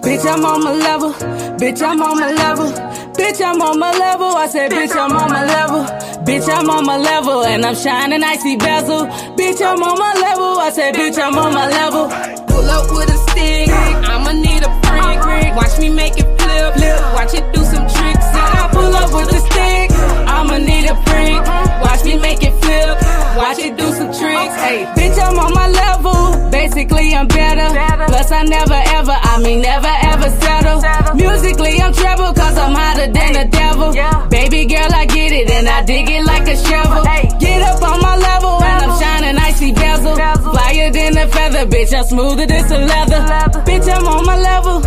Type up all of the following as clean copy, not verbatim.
Bitch, I'm on my level. Bitch, I'm on my level. Bitch, I'm on my level. I said, bitch, I'm on my level. Bitch, I'm on my level. And I'm shining icy bezel. Bitch, I'm on my level. I said, bitch, I'm on my level. Pull up with a stick. I'ma need a freak. Watch me make it flip. Watch it do some tricks. I pull up with the stick. I'ma need a freak. Watch me make it flip. Watch it do some tricks. Hey, bitch, I'm on my level. Basically, I'm better. Plus, I never ever, never ever settle. Musically, I'm treble, cause I'm hotter than the devil. Baby girl, I get it, and I dig it like a shovel. Get up on my level, and I'm shining icy bezel. Flyer than a feather, bitch, I'm smoother than some leather. Bitch, I'm on my level.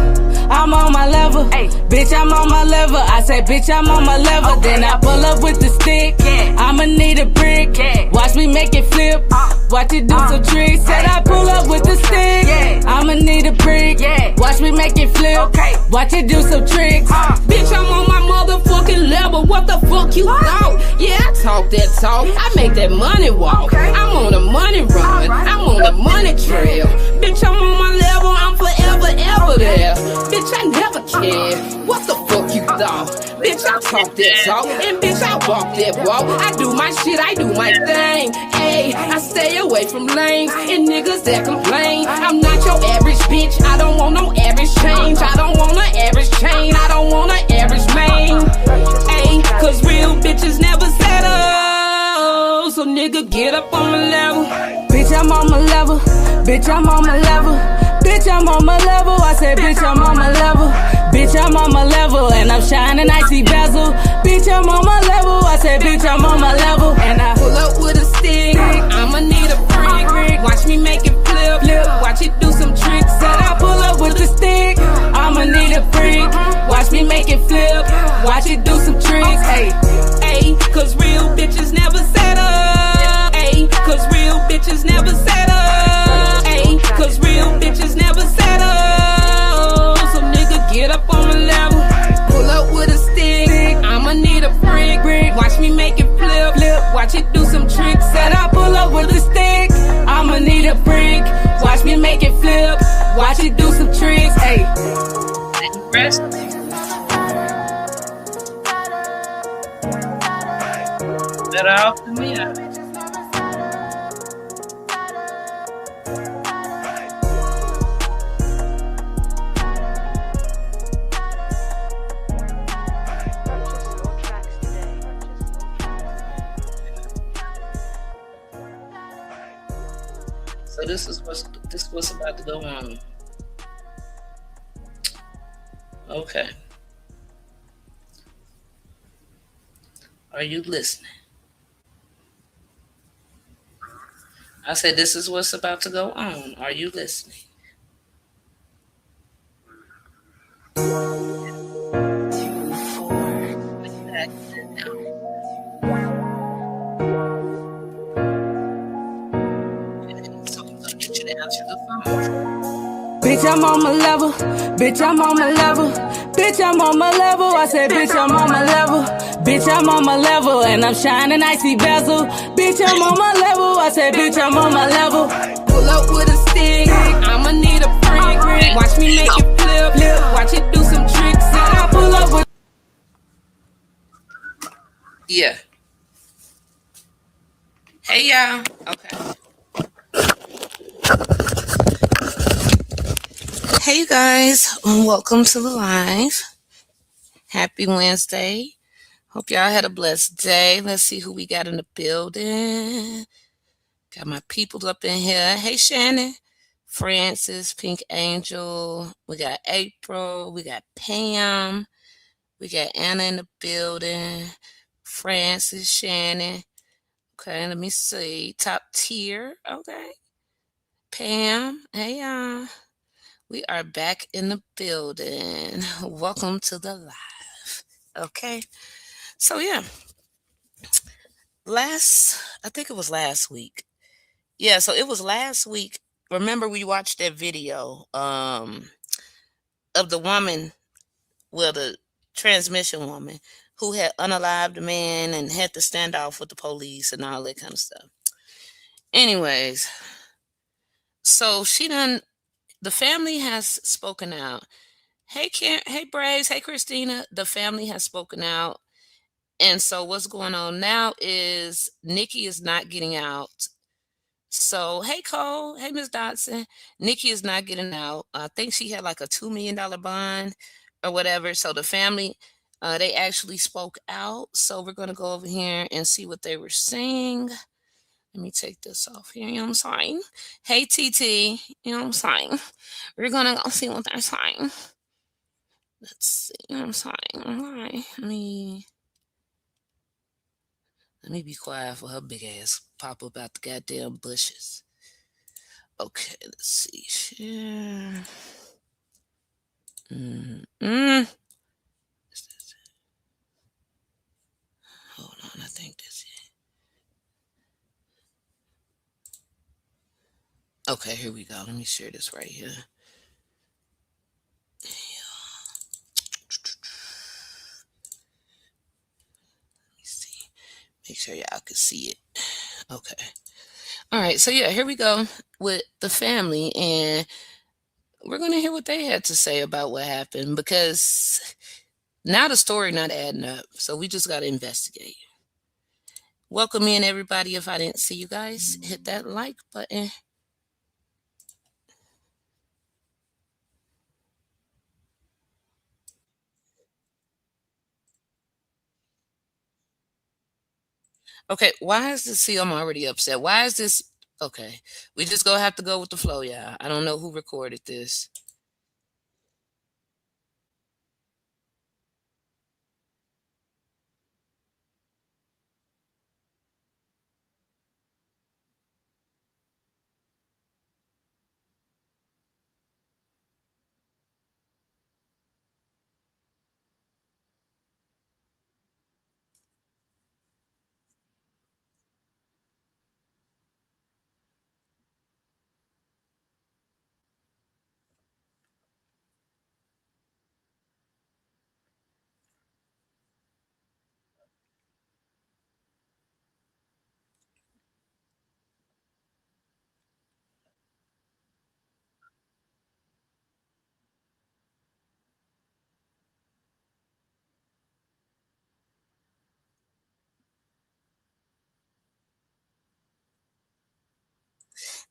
I'm on my level. Bitch, I'm on my level. I said, bitch, I'm on my level. Then I pull up with the stick. I'ma need a brick. Watch me make it flip. Watch it do some tricks. Said I pull up with the stick. I'ma need a brick. Watch me make it flip. Watch it do some tricks. Bitch, I'm on my motherfucking level. What the fuck you thought? Yeah, I talk that talk. I make that money walk. I'm on a money run. I'm on a money trail. Bitch, I'm on my level. I'm forever, ever there. Bitch, I never cared. What the fuck you thought? Bitch, I talk that talk. And bitch, I walk that walk. I do my shit, I do my thing. Ayy, I stay away from lanes and niggas that complain. I'm not your average bitch. I don't want no average change. I don't want an average chain. I don't want an average main. Ayy, cause real bitches never settle. So nigga, get up on my level. Bitch, I'm on my level. Bitch, I'm on my level. Bitch, I'm on my level. I said, bitch, I'm on my level. Bitch, I'm on my level. And I'm shining icy bezel. Bitch, I'm on my level. I said, bitch, I'm on my level. And I pull up with a stick. I'ma need a freak. Watch me make it flip. Watch it do some tricks. Said I pull up with the stick. I'ma need a freak. Watch me make it flip. Watch it do some tricks. Hey, ayy, cause real bitches never settle. Ayy, cause real bitches never settle. Ayy, cause real bitches never settle. So nigga, get up on my level. Pull up with a stick. I'ma need a freak. Watch me make it flip. Watch it do some tricks. Said I pull up with the stick. I'ma need a freak. Watch me make it flip. Watch it do some tricks. Hey. Rest. Better off than me. So this is what's about to go on. Okay. Are you listening? I said this is what's about to go on. Are you listening? Bitch, I'm on my level. Bitch, I'm on my level. Bitch, I'm on my level. I said, bitch, I'm on my level. Bitch, I'm on my level. And I'm shining icy bezel. Bitch, I'm on my level. I said, bitch, I'm on my level. Pull up with a stick. I'ma need a freak. Watch me make it flip. Watch it do some tricks. I pull up with. Yeah. Hey, y'all. Okay. Hey, you guys. Welcome to the live. Happy Wednesday. Hope y'all had a blessed day. Let's see who we got in the building. Got my people up in here. Hey, Shannon. Francis, Pink Angel. We got April. We got Pam. We got Anna in the building. Francis, Shannon. Okay, let me see. Top tier. Okay. Pam. Hey, y'all. We are back in the building. Welcome to the live. Okay. So, yeah. I think it was last week. Yeah, so it was last week. Remember we watched that video of the woman, well, the transmission woman who had unalived the man and had to stand off with the police and all that kind of stuff. Anyways, so she done. The family has spoken out. Hey, hey, Braves. Hey, Christina. The family has spoken out. And so what's going on now is Nickyy is not getting out. So, hey, Cole. Hey, Miss Dotson. Nickyy is not getting out. I think she had like a $2 million bond or whatever. So the family, they actually spoke out. So we're going to go over here and see what they were saying. Let me take this off here. You know what I'm saying? Hey, TT. You know what I'm saying? We're going to go see what they're saying. Let's see. You know what I'm saying? All right. Let me be quiet for her big ass pop up out the goddamn bushes. Okay, let's see. Share. Mm-mm. Hold on, I think that's it. Okay, here we go. Let me share this right here. Let me see. Make sure y'all can see it. Okay. All right, so yeah, here we go with the family, and we're gonna hear what they had to say about what happened because now the story not adding up. So we just gotta investigate. Welcome in everybody. If I didn't see you guys, hit that like button. Okay, why is this? See, I'm already upset. Why is this? Okay, we just gonna have to go with the flow, y'all. I don't know who recorded this.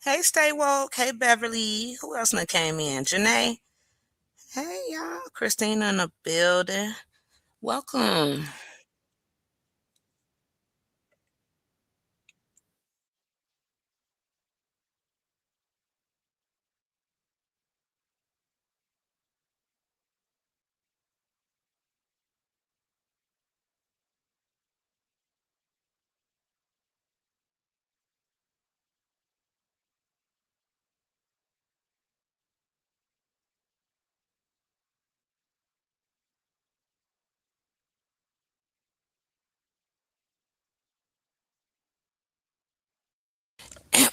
Hey, Stay Woke. Hey, Beverly. Who else done came in? Janae. Hey, y'all. Christina in the building. Welcome.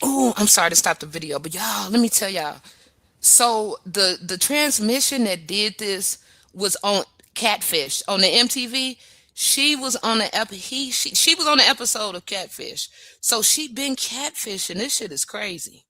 Oh, I'm sorry to stop the video, but y'all, let me tell y'all. So the transmission that did this was on Catfish on the MTV. She was on the she was on the episode of Catfish. So she been catfishing. This shit is crazy.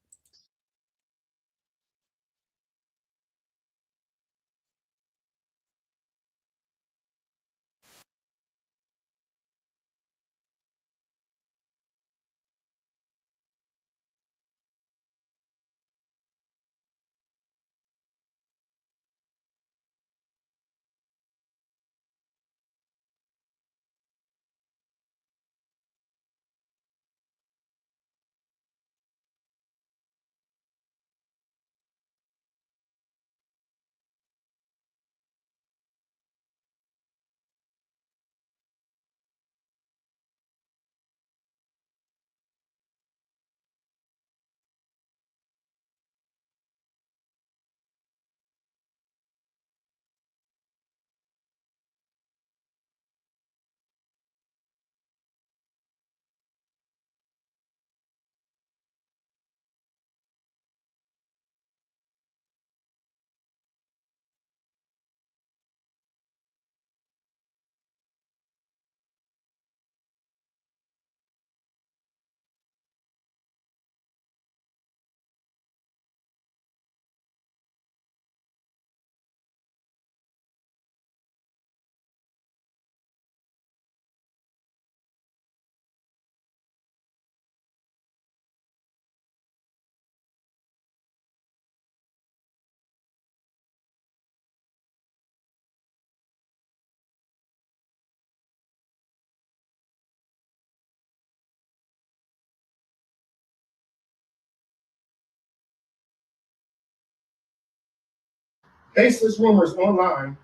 baseless rumors online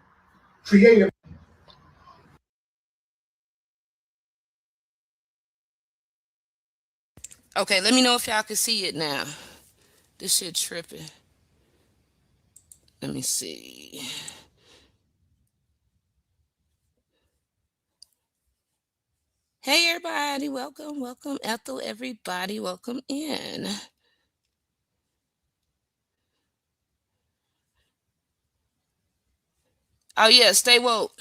created. Okay, let me know if y'all can see it now. This shit tripping. Let me see. Hey everybody, welcome Ethel, everybody, welcome in. Oh yeah, stay woke.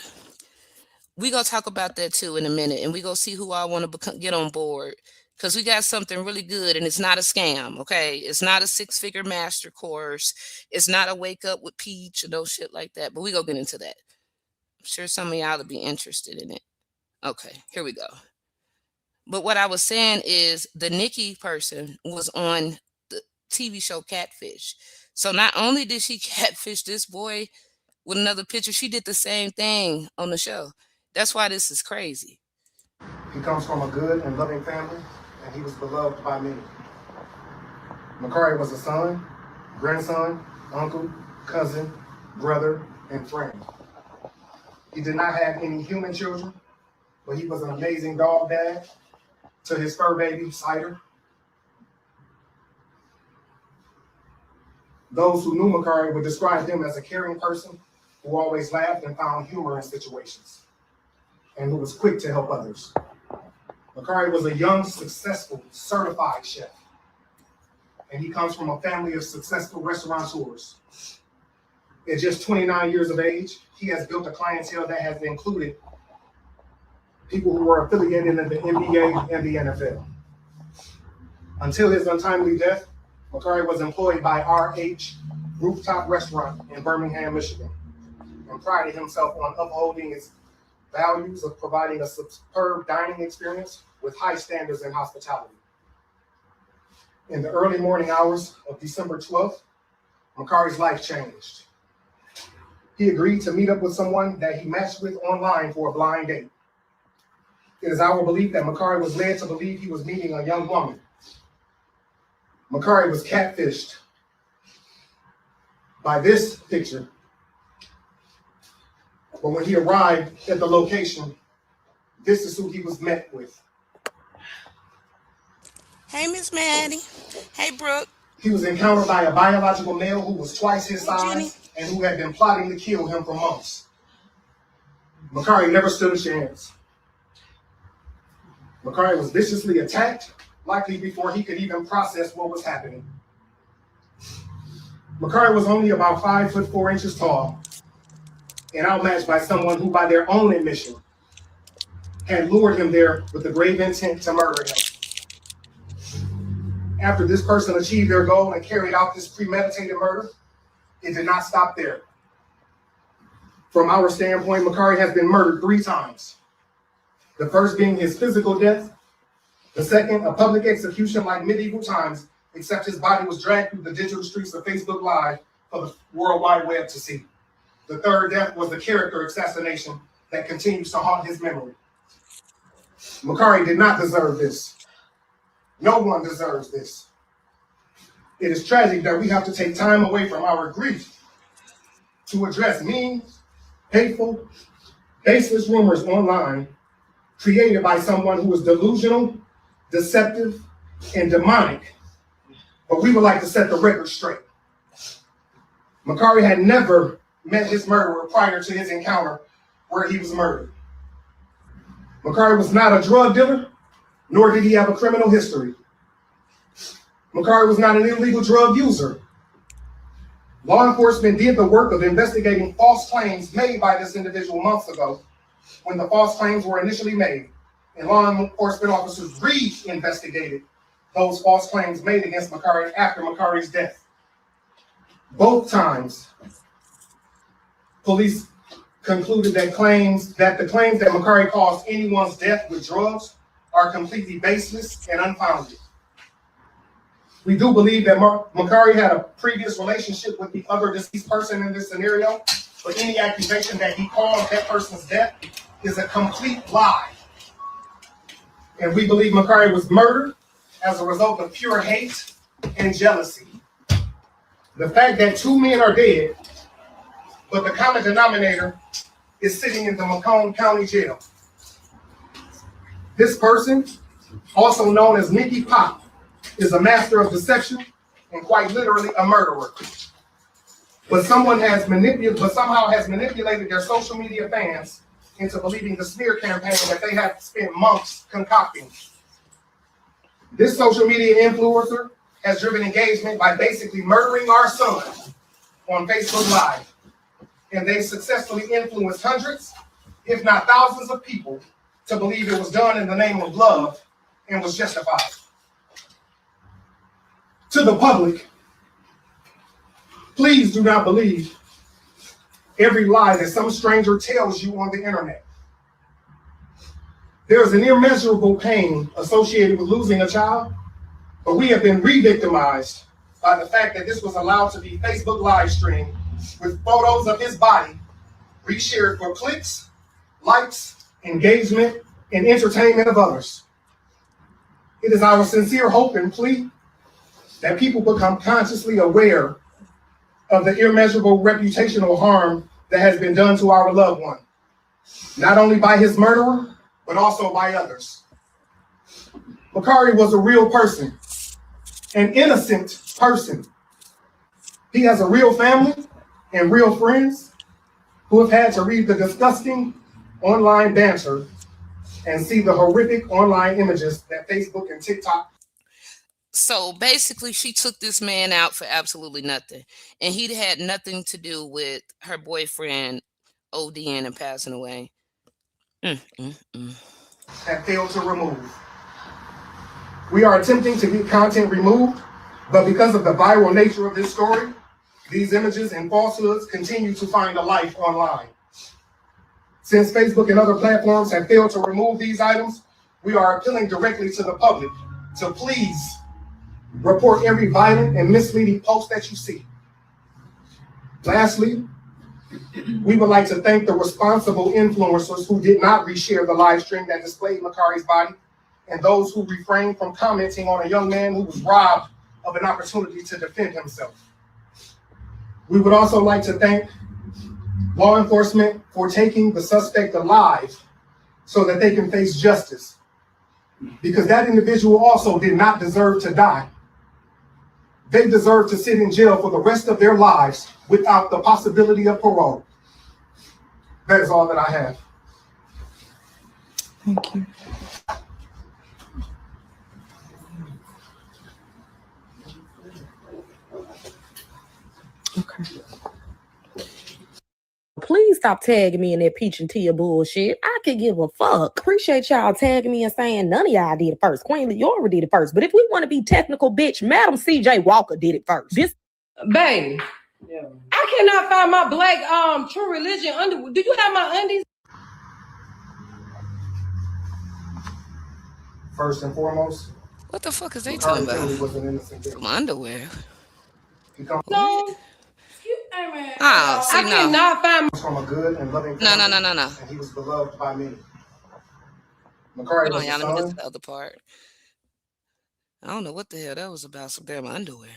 We gonna talk about that too in a minute, and we gonna see who I want to get on board, because we got something really good, and it's not a scam. Okay, it's not a 6-figure master course. It's not a wake up with Peach or no shit like that. But we gonna get into that. I'm sure some of y'all will be interested in it. Okay, here we go. But what I was saying is the Nickyy person was on the TV show Catfish. So not only did she catfish this boy with another picture, she did the same thing on the show. That's why this is crazy. He comes from a good and loving family, and he was beloved by many. Nickyy was a son, grandson, uncle, cousin, brother, and friend. He did not have any human children, but he was an amazing dog dad to his fur baby, Cider. Those who knew Nickyy would describe him as a caring person who always laughed and found humor in situations, and who was quick to help others. Nickyy was a young, successful, certified chef, and he comes from a family of successful restaurateurs. At just 29 years of age, he has built a clientele that has included people who were affiliated in the NBA and the NFL. Until his untimely death, Nickyy was employed by RH Rooftop Restaurant in Birmingham, Michigan, and prided himself on upholding its values of providing a superb dining experience with high standards in hospitality. In the early morning hours of December 12th, Nickyy's life changed. He agreed to meet up with someone that he matched with online for a blind date. It is our belief that Nickyy was led to believe he was meeting a young woman. Nickyy was catfished by this picture. But when he arrived at the location, this is who he was met with. Hey, Miss Maddie. Hey, Brooke. He was encountered by a biological male who was twice his size and who had been plotting to kill him for months. Nickyy never stood a chance. Nickyy was viciously attacked, likely before he could even process what was happening. Nickyy was only about 5'4" tall and outmatched by someone who, by their own admission, had lured him there with the grave intent to murder him. After this person achieved their goal and carried out this premeditated murder, it did not stop there. From our standpoint, Nickyy has been murdered 3 times. The first being his physical death, the second, a public execution like medieval times, except his body was dragged through the digital streets of Facebook Live for the World Wide Web to see. The third death was the character assassination that continues to haunt his memory. Nickyy did not deserve this. No one deserves this. It is tragic that we have to take time away from our grief to address mean, hateful, baseless rumors online created by someone who is delusional, deceptive, and demonic. But we would like to set the record straight. Nickyy had never met his murderer prior to his encounter where he was murdered. Nickyy was not a drug dealer, nor did he have a criminal history. Nickyy was not an illegal drug user. Law enforcement did the work of investigating false claims made by this individual months ago when the false claims were initially made, and law enforcement officers re-investigated those false claims made against Nickyy after Nickyy's death. Both times, police concluded that the claims that Nickyy caused anyone's death with drugs are completely baseless and unfounded. We do believe that Nickyy had a previous relationship with the other deceased person in this scenario, but any accusation that he caused that person's death is a complete lie. And we believe Nickyy was murdered as a result of pure hate and jealousy. The fact that 2 men are dead but the common denominator is sitting in the Macomb County Jail. This person, also known as Nickyy Pop, is a master of deception and quite literally a murderer. But somehow has manipulated their social media fans into believing the smear campaign that they have spent months concocting. This social media influencer has driven engagement by basically murdering our son on Facebook Live. And they've successfully influenced hundreds, if not thousands of people to believe it was done in the name of love and was justified. To the public, please do not believe every lie that some stranger tells you on the internet. There is an immeasurable pain associated with losing a child, but we have been re-victimized by the fact that this was allowed to be Facebook live streamed with photos of his body reshared for clicks, likes, engagement, and entertainment of others. It is our sincere hope and plea that people become consciously aware of the immeasurable reputational harm that has been done to our loved one, not only by his murderer, but also by others. Nickyy was a real person, an innocent person. He has a real family and real friends who have had to read the disgusting online banter and see the horrific online images that Facebook and TikTok. So basically, she took this man out for absolutely nothing. And he had nothing to do with her boyfriend ODing and passing away. Have failed to remove. We are attempting to get content removed, but because of the viral nature of this story, these images and falsehoods continue to find a life online. Since Facebook and other platforms have failed to remove these items, we are appealing directly to the public to please report every violent and misleading post that you see. Lastly, we would like to thank the responsible influencers who did not reshare the live stream that displayed Nickyy's body, and those who refrained from commenting on a young man who was robbed of an opportunity to defend himself. We would also like to thank law enforcement for taking the suspect alive so that they can face justice, because that individual also did not deserve to die. They deserve to sit in jail for the rest of their lives without the possibility of parole. That is all that I have. Thank you. Okay. Please stop tagging me in that peach and tea bullshit. I could give a fuck. Appreciate y'all tagging me and saying none of y'all did it first. Queen Leora did it first. But if we want to be technical, bitch, Madam CJ Walker did it first. This Babe, yeah. I cannot find my black True Religion underwear. Do you have my undies? First and foremost, What the fuck is they talking about? was an innocent victim. My underwear. No. Oh, see, I cannot find from a good and loving No. and he was beloved by me. Nickyy Hold was on, y'all. a Let me get son. to the other part. I don't know what the hell that was about. Some damn underwear.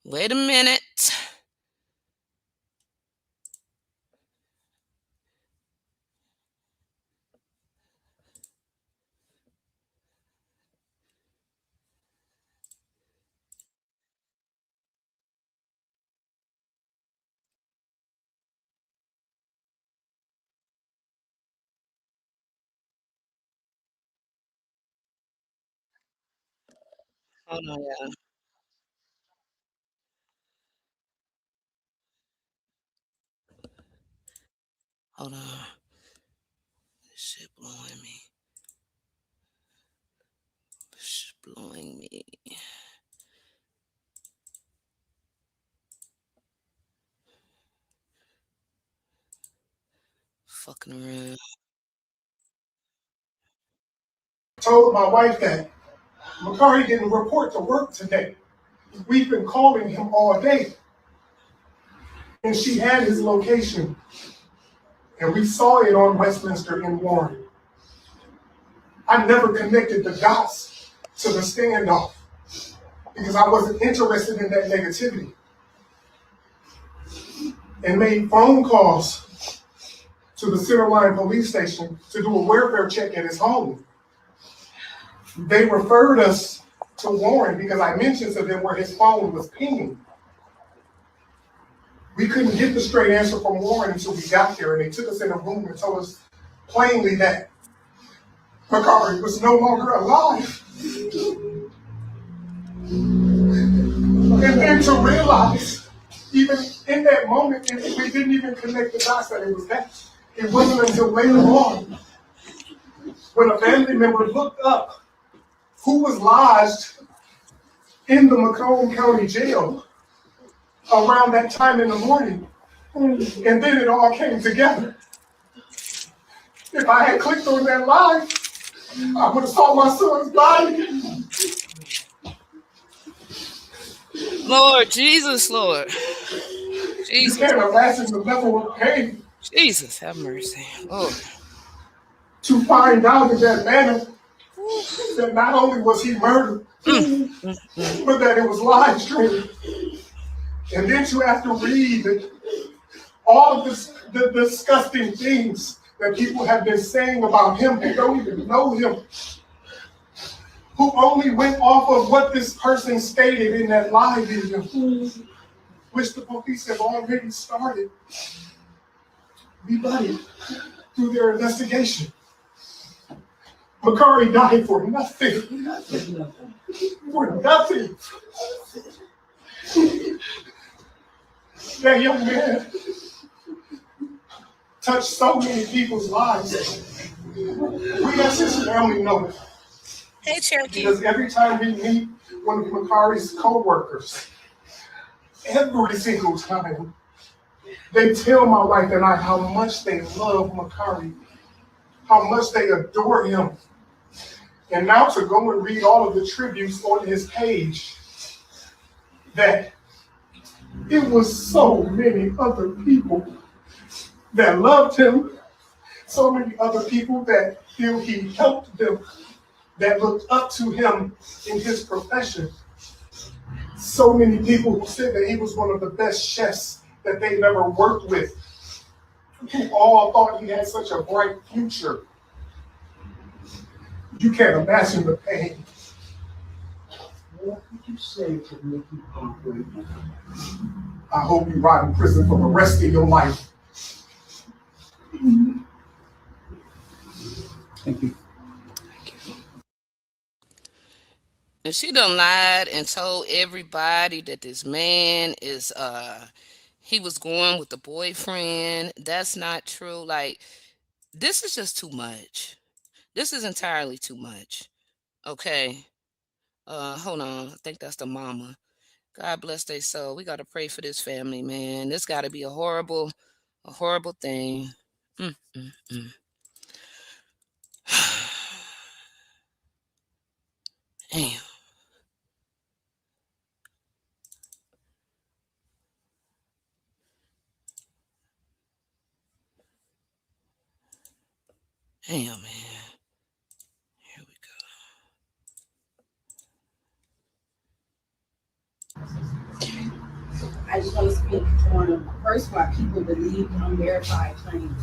Wait a minute. Hold on, y'all. Hold on. This shit blowing me. This shit blowing me. Fucking around. Told my wife that Nickyy didn't report to work today. We've been calling him all day. And she had his location. And we saw it on Westminster in Warren. I never connected the dots to the standoff because I wasn't interested in that negativity. and made phone calls to the Centerline police station to do a welfare check at his home. They referred us to Warren because I mentioned to them where his phone was pinging. We couldn't get the straight answer from Warren until we got there, and they took us in a room and told us plainly that Nickyy was no longer alive. And then to realize, even in that moment, we didn't even connect the dots that it was that. It wasn't until later on, when a family member looked up who was lodged in the Macomb County Jail around that time in the morning. And then it all came together. If I had clicked on that live, I would have saw my son's body. Lord Jesus, Lord. You Jesus. can't imagine the level of pain Jesus, have mercy. Oh. to find out in that manner that not only was he murdered, but that it was live streamed. And then to have to read all of the disgusting things that people have been saying about him who don't even know him, who only went off of what this person stated in that live video, which the police have already started rebutting through their investigation. Nickyy died for nothing. For nothing. That young man touched so many people's lives. We as his family know it. Hey, Cherokee. Because every time we meet one of Nickyy's co-workers, every single time, they tell my wife and I how much they love Nickyy, how much they adore him. And now to go and read all of the tributes on his page, that it was so many other people that loved him, so many other people that feel he helped them, that looked up to him in his profession. So many people who said that he was one of the best chefs that they've ever worked with, who all thought he had such a bright future. You can't imagine the pain. What did you say to Nickyy Parker? I hope you rot in prison for the rest of your life. Thank you. And she done lied and told everybody that this man is he was going with the boyfriend. That's not true. Like, this is just too much. This is entirely too much. Okay. Hold on. I think that's the mama. God bless their soul. We gotta pray for this family, man. This gotta be a horrible thing. Mm, mm, mm. Damn. Damn, man. Here we go. I just want to speak on first why people believe unverified claims.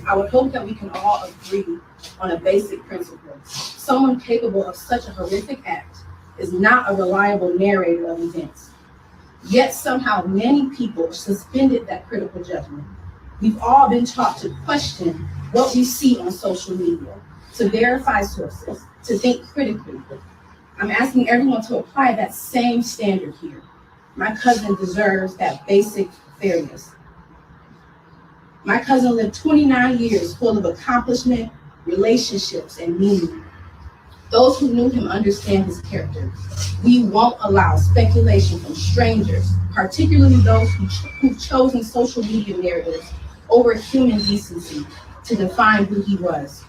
I would hope that we can all agree on a basic principle. Someone capable of such a horrific act is not a reliable narrator of events. Yet somehow many people suspended that critical judgment. We've all been taught to question what we see on social media, to verify sources, to think critically. I'm asking everyone to apply that same standard here. My cousin deserves that basic fairness. My cousin lived 29 years full of accomplishment, relationships, and meaning. Those who knew him understand his character. We won't allow speculation from strangers, particularly those who've chosen social media narratives over human decency, to define who he was.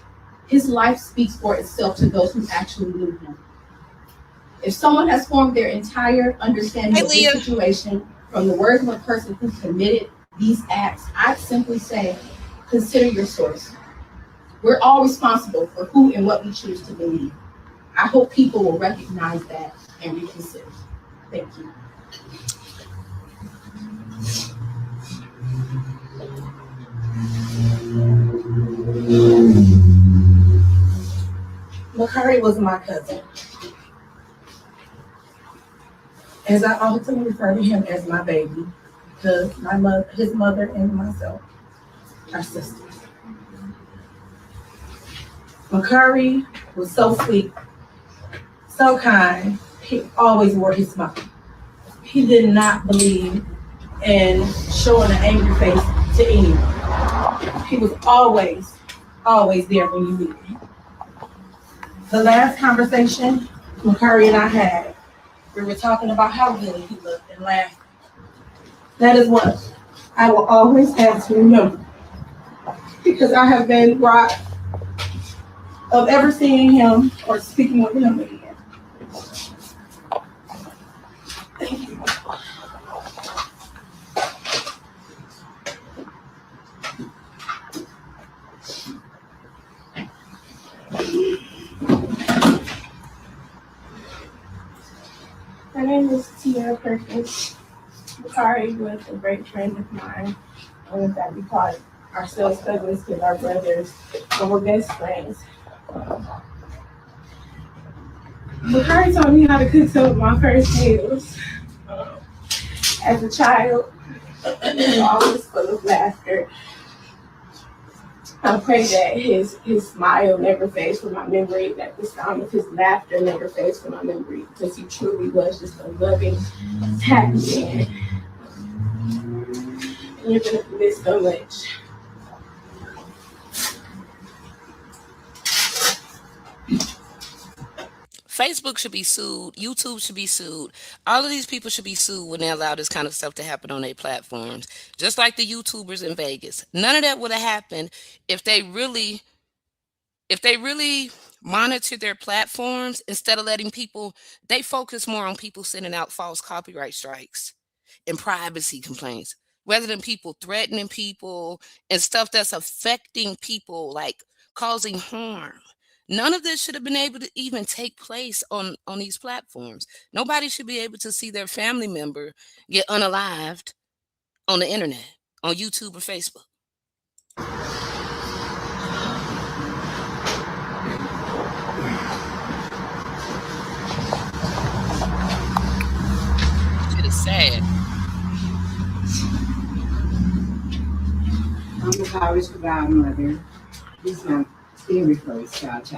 His life speaks for itself to those who actually knew him. If someone has formed their entire understanding of this situation from the words of a person who committed these acts, I'd simply say, consider your source. We're all responsible for who and what we choose to believe. I hope people will recognize that and reconsider. Thank you. Nickyy was my cousin. As I often refer to him as my baby, because his mother and myself are sisters. Nickyy was so sweet, so kind. He always wore his smile. He did not believe in showing an angry face to anyone. He was always there when you needed him. The last conversation Nickyy and I had, we were talking about how good he looked and laughed. That is what I will always have to remember, because I have been robbed of ever seeing him or speaking with him again. Thank you. My name is Tia Perkins. Nickyy was a great friend of mine. In fact, we called ourselves cousins because our brothers, but we're best friends. Nickyy taught me how to cook some of my first meals. As a child, he was always full of laughter. I pray that his smile never fades from my memory, that the sound of his laughter never fades from my memory, because he truly was just a loving, happy man. And you're going to miss so much. Facebook should be sued. YouTube should be sued. All of these people should be sued when they allow this kind of stuff to happen on their platforms. Just like the YouTubers in Vegas. None of that would have happened if they really monitor their platforms instead of letting people, they focus more on people sending out false copyright strikes and privacy complaints rather than people threatening people and stuff that's affecting people, like causing harm. None of this should have been able to even take place on these platforms. Nobody should be able to see their family member get unalived on the internet, on YouTube or Facebook. It is sad. I'm Nickyy's godmother. This is my very first child.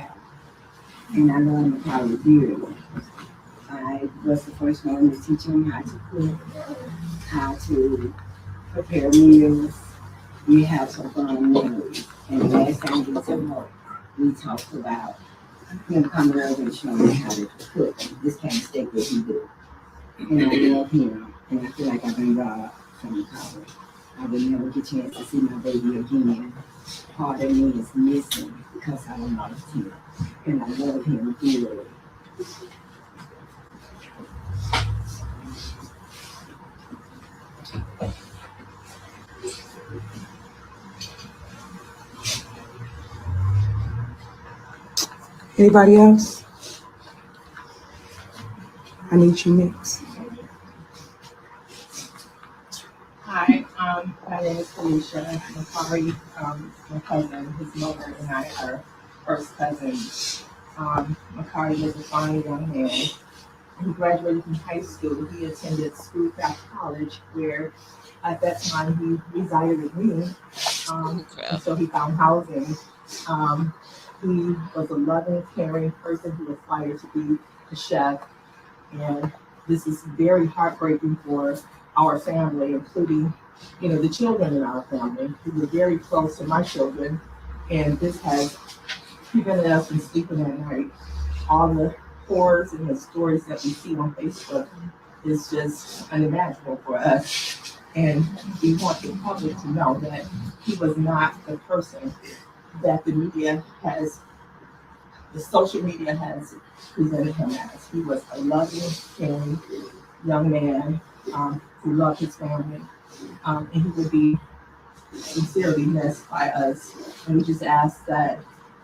And I love Nickyy dearly. I was the first one to teach him how to cook, how to prepare meals. We have some fun memories. And the last time we spoke, we talked about him coming over and showing me how to cook this kind of steak that he do. And I love him. And I feel like I've been robbed from Nickyy. I will never get a chance to see my baby again. Part of me is missing because I lost him. And I love him dearly. Anybody else? I need you next. Hi, my name is Felicia. Nickyy, my cousin, his mother, and I are first cousins. Nickyy was a fine young man. He graduated from high school. He attended Schoolcraft College, where at that time he resided with me. And so he found housing. He was a loving, caring person who aspired to be a chef. And this is very heartbreaking for our family, including, the children in our family. We were very close to my children, and this has prevented us from sleeping at night. All the horrors and the stories that we see on Facebook is just unimaginable for us. And we want the public to know that he was not the person that the social media has presented him as. He was a loving, caring young man who loved his family, and he would be sincerely missed by us. And we just ask that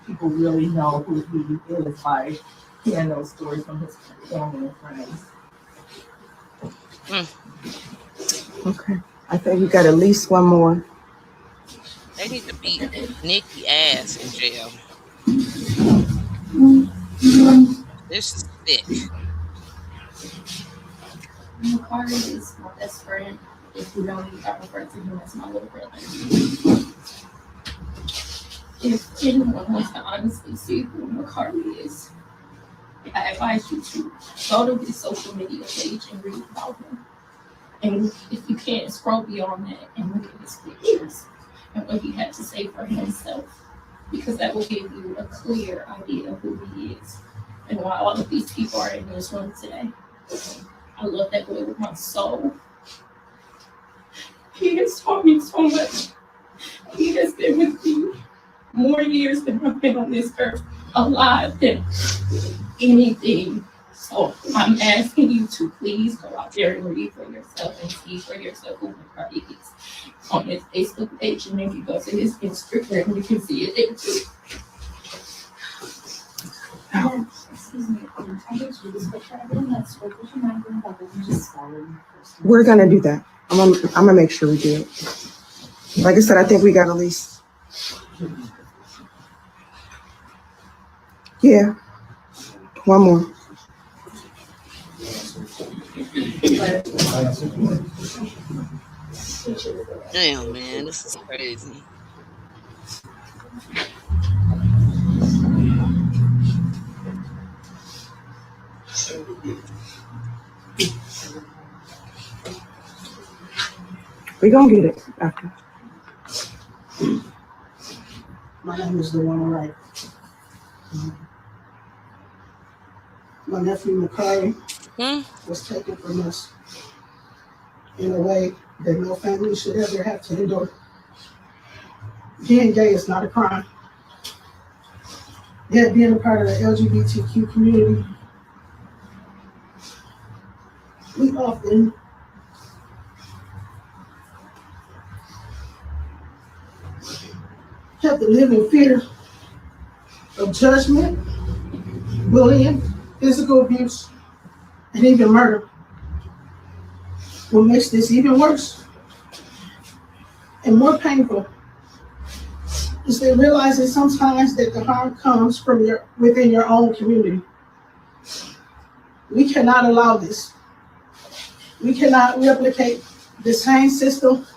people really know who he is by hearing those stories from his family and friends. Okay. I think we got at least one more. They need to beat Nickyy ass in jail. This is thick. Nickyy is my best friend. If you don't, I refer to him as my little brother. If anyone wants to honestly see who Nickyy is, I advise you to go to his social media page and read about him. And if you can't, scroll beyond that and look at his pictures and what he had to say for himself, because that will give you a clear idea of who he is and why all of these people are in this room today. I love that boy with my soul. He has taught me so much. He has been with me more years than I've been on this earth, alive than anything. So I'm asking you to please go out there and read for yourself and see for yourself who Nickyy is on his Facebook page. And if you go to his Instagram, you can see it there too. Yeah, excuse me, I get you this picture. I didn't have script. Would you mind doing that? I'm just following first. We're gonna do that. I'm gonna make sure we do it. Like I said, I think we got at least. Yeah. One more. Damn, man, this is crazy. We gonna get it after. My name is the one right. My nephew Nickyy was taken from us in a way that no family should ever have to endure. Being gay is not a crime. Yet being a part of the LGBTQ community, we often have to live in fear of judgment, bullying, physical abuse, and even murder. What makes this even worse and more painful is that realizing sometimes that the harm comes from within your own community. We cannot allow this. We cannot replicate the same system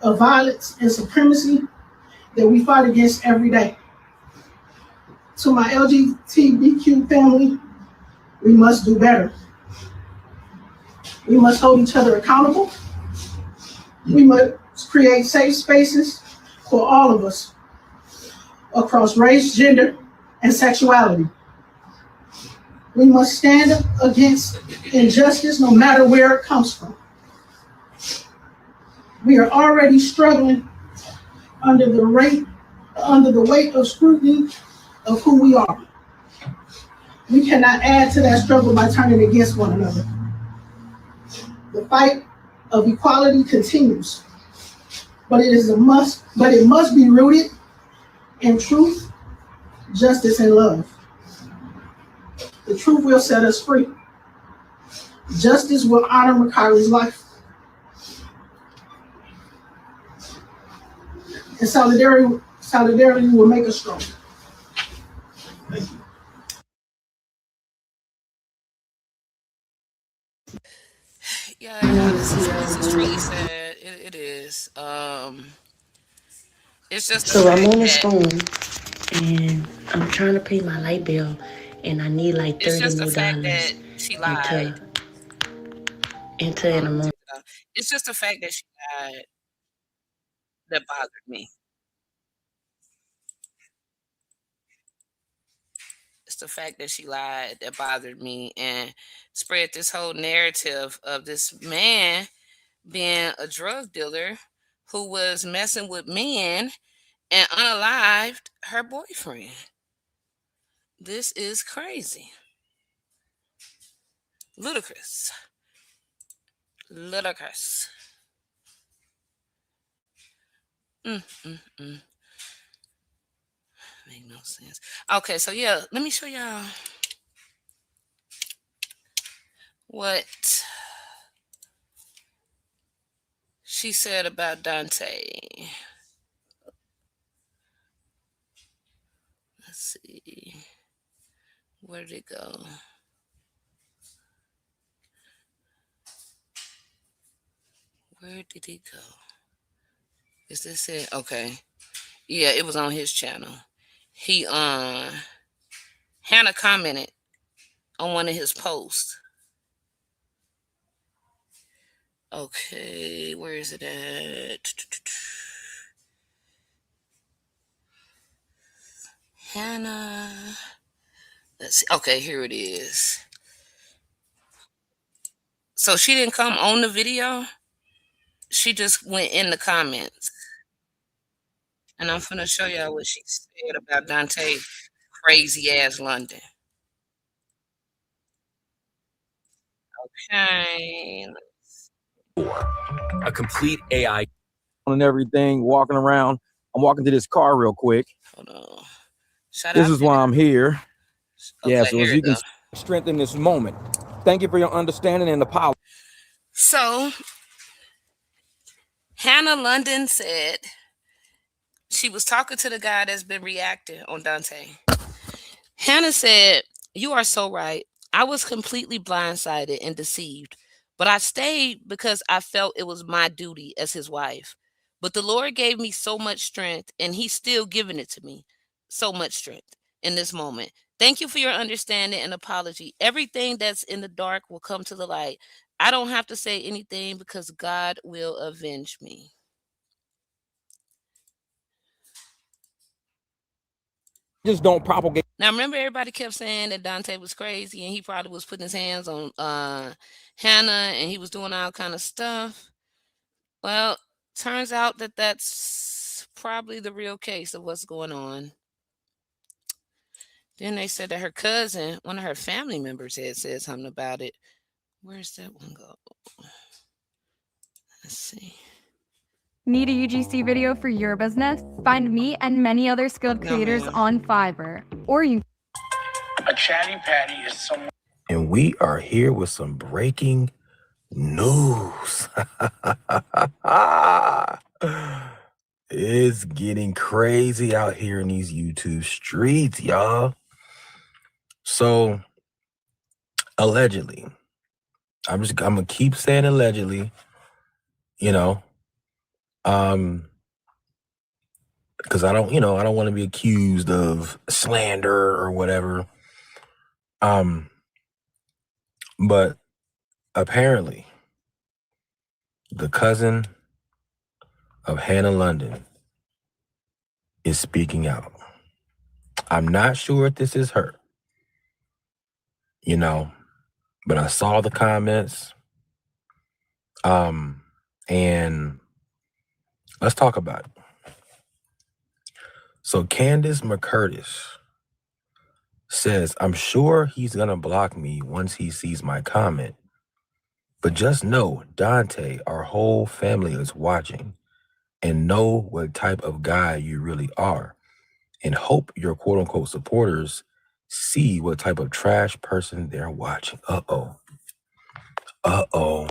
of violence and supremacy that we fight against every day. To my LGBTQ family, we must do better. We must hold each other accountable. We must create safe spaces for all of us across race, gender, and sexuality. We must stand against injustice no matter where it comes from. We are already struggling under the weight of scrutiny of who we are. We cannot add to that struggle by turning against one another. The fight of equality continues, but it must be rooted in truth, justice, and love. The truth will set us free. Justice will honor Nickyy's life. And solidarity will make us strong. Thank you. Yeah, this is truly sad. It is. It's just the So I'm fact on this that phone and I'm trying to pay my light bill and I need like it's $30 just the more fact that she lied. into in a month. It's just the fact that she lied that bothered me. It's the fact that she lied that bothered me and spread this whole narrative of this man being a drug dealer who was messing with men and unalived her boyfriend. This is crazy. Ludicrous. Ludicrous. Mm, mm, mm. Make no sense. Okay, so yeah, let me show y'all what she said about Dante. see. Where did it go? Where did it go? Is this it? Okay. Yeah, it was on his channel. He Hannah commented on one of his posts. Okay, where is it at? Hannah. Let's see. Okay, here it is. So she didn't come on the video. She just went in the comments. And I'm finna show y'all what she said about Dante crazy ass London. Okay. A complete AI and everything, walking around. I'm walking to this car real quick. Hold on. Shout This out is to why I'm here. Okay, Yeah, so here as it you can go. strengthen this moment. Thank you for your understanding and apology. So Hannah London said she was talking to the guy that's been reacting on Dante. Hannah said, "You are so right. I was completely blindsided and deceived, but I stayed because I felt it was my duty as his wife. But the Lord gave me so much strength, and he's still giving it to me. So much strength in this moment. Thank you for your understanding and apology. Everything that's in the dark will come to the light. I don't have to say anything because God will avenge me." Just don't propagate. Now, remember, everybody kept saying that Dante was crazy and he probably was putting his hands on Hannah and he was doing all kind of stuff. Well, turns out that that's probably the real case of what's going on. Then they said that her cousin, one of her family members, had said something about it. Where's that one go? Let's see. Need a UGC video for your business? Find me and many other skilled creators on Fiverr. Or you. A chatty patty is someone. And we are here with some breaking news. It's getting crazy out here in these YouTube streets, y'all. So, allegedly, I'm gonna keep saying allegedly, you know, because I don't want to be accused of slander or whatever. But apparently, the cousin of Hannah London is speaking out. I'm not sure if this is her, but I saw the comments. And let's talk about it. So Candace McCurtis says, "I'm sure he's gonna block me once he sees my comment. But just know, Dante, our whole family is watching and know what type of guy you really are. And hope your quote-unquote supporters see what type of trash person they're watching." Uh-oh. Uh-oh.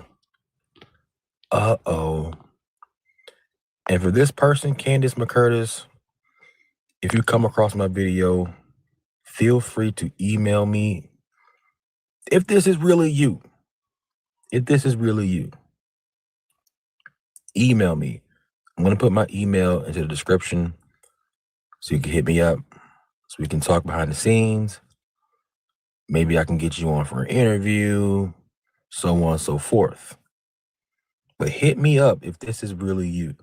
Uh-oh. And for this person, Candace McCurtis, if you come across my video, feel free to email me if this is really you. If this is really you, email me. I'm going to put my email into the description so you can hit me up so we can talk behind the scenes. Maybe I can get you on for an interview, so on and so forth. But hit me up if this is really you.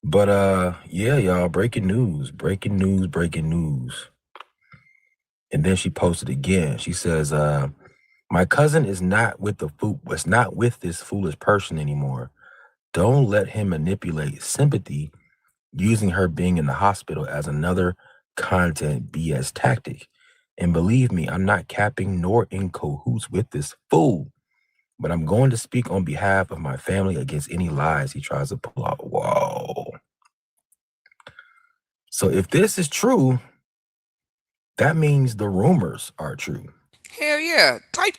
But yeah, y'all, breaking news. And then she posted again. She says, "My cousin is not with this foolish person anymore. Don't let him manipulate sympathy using her being in the hospital as another content BS tactic. And believe me, I'm not capping nor in cahoots with this fool. But I'm going to speak on behalf of my family against any lies he tries to pull out." Whoa. So if this is true, that means the rumors are true. Hell yeah. Type.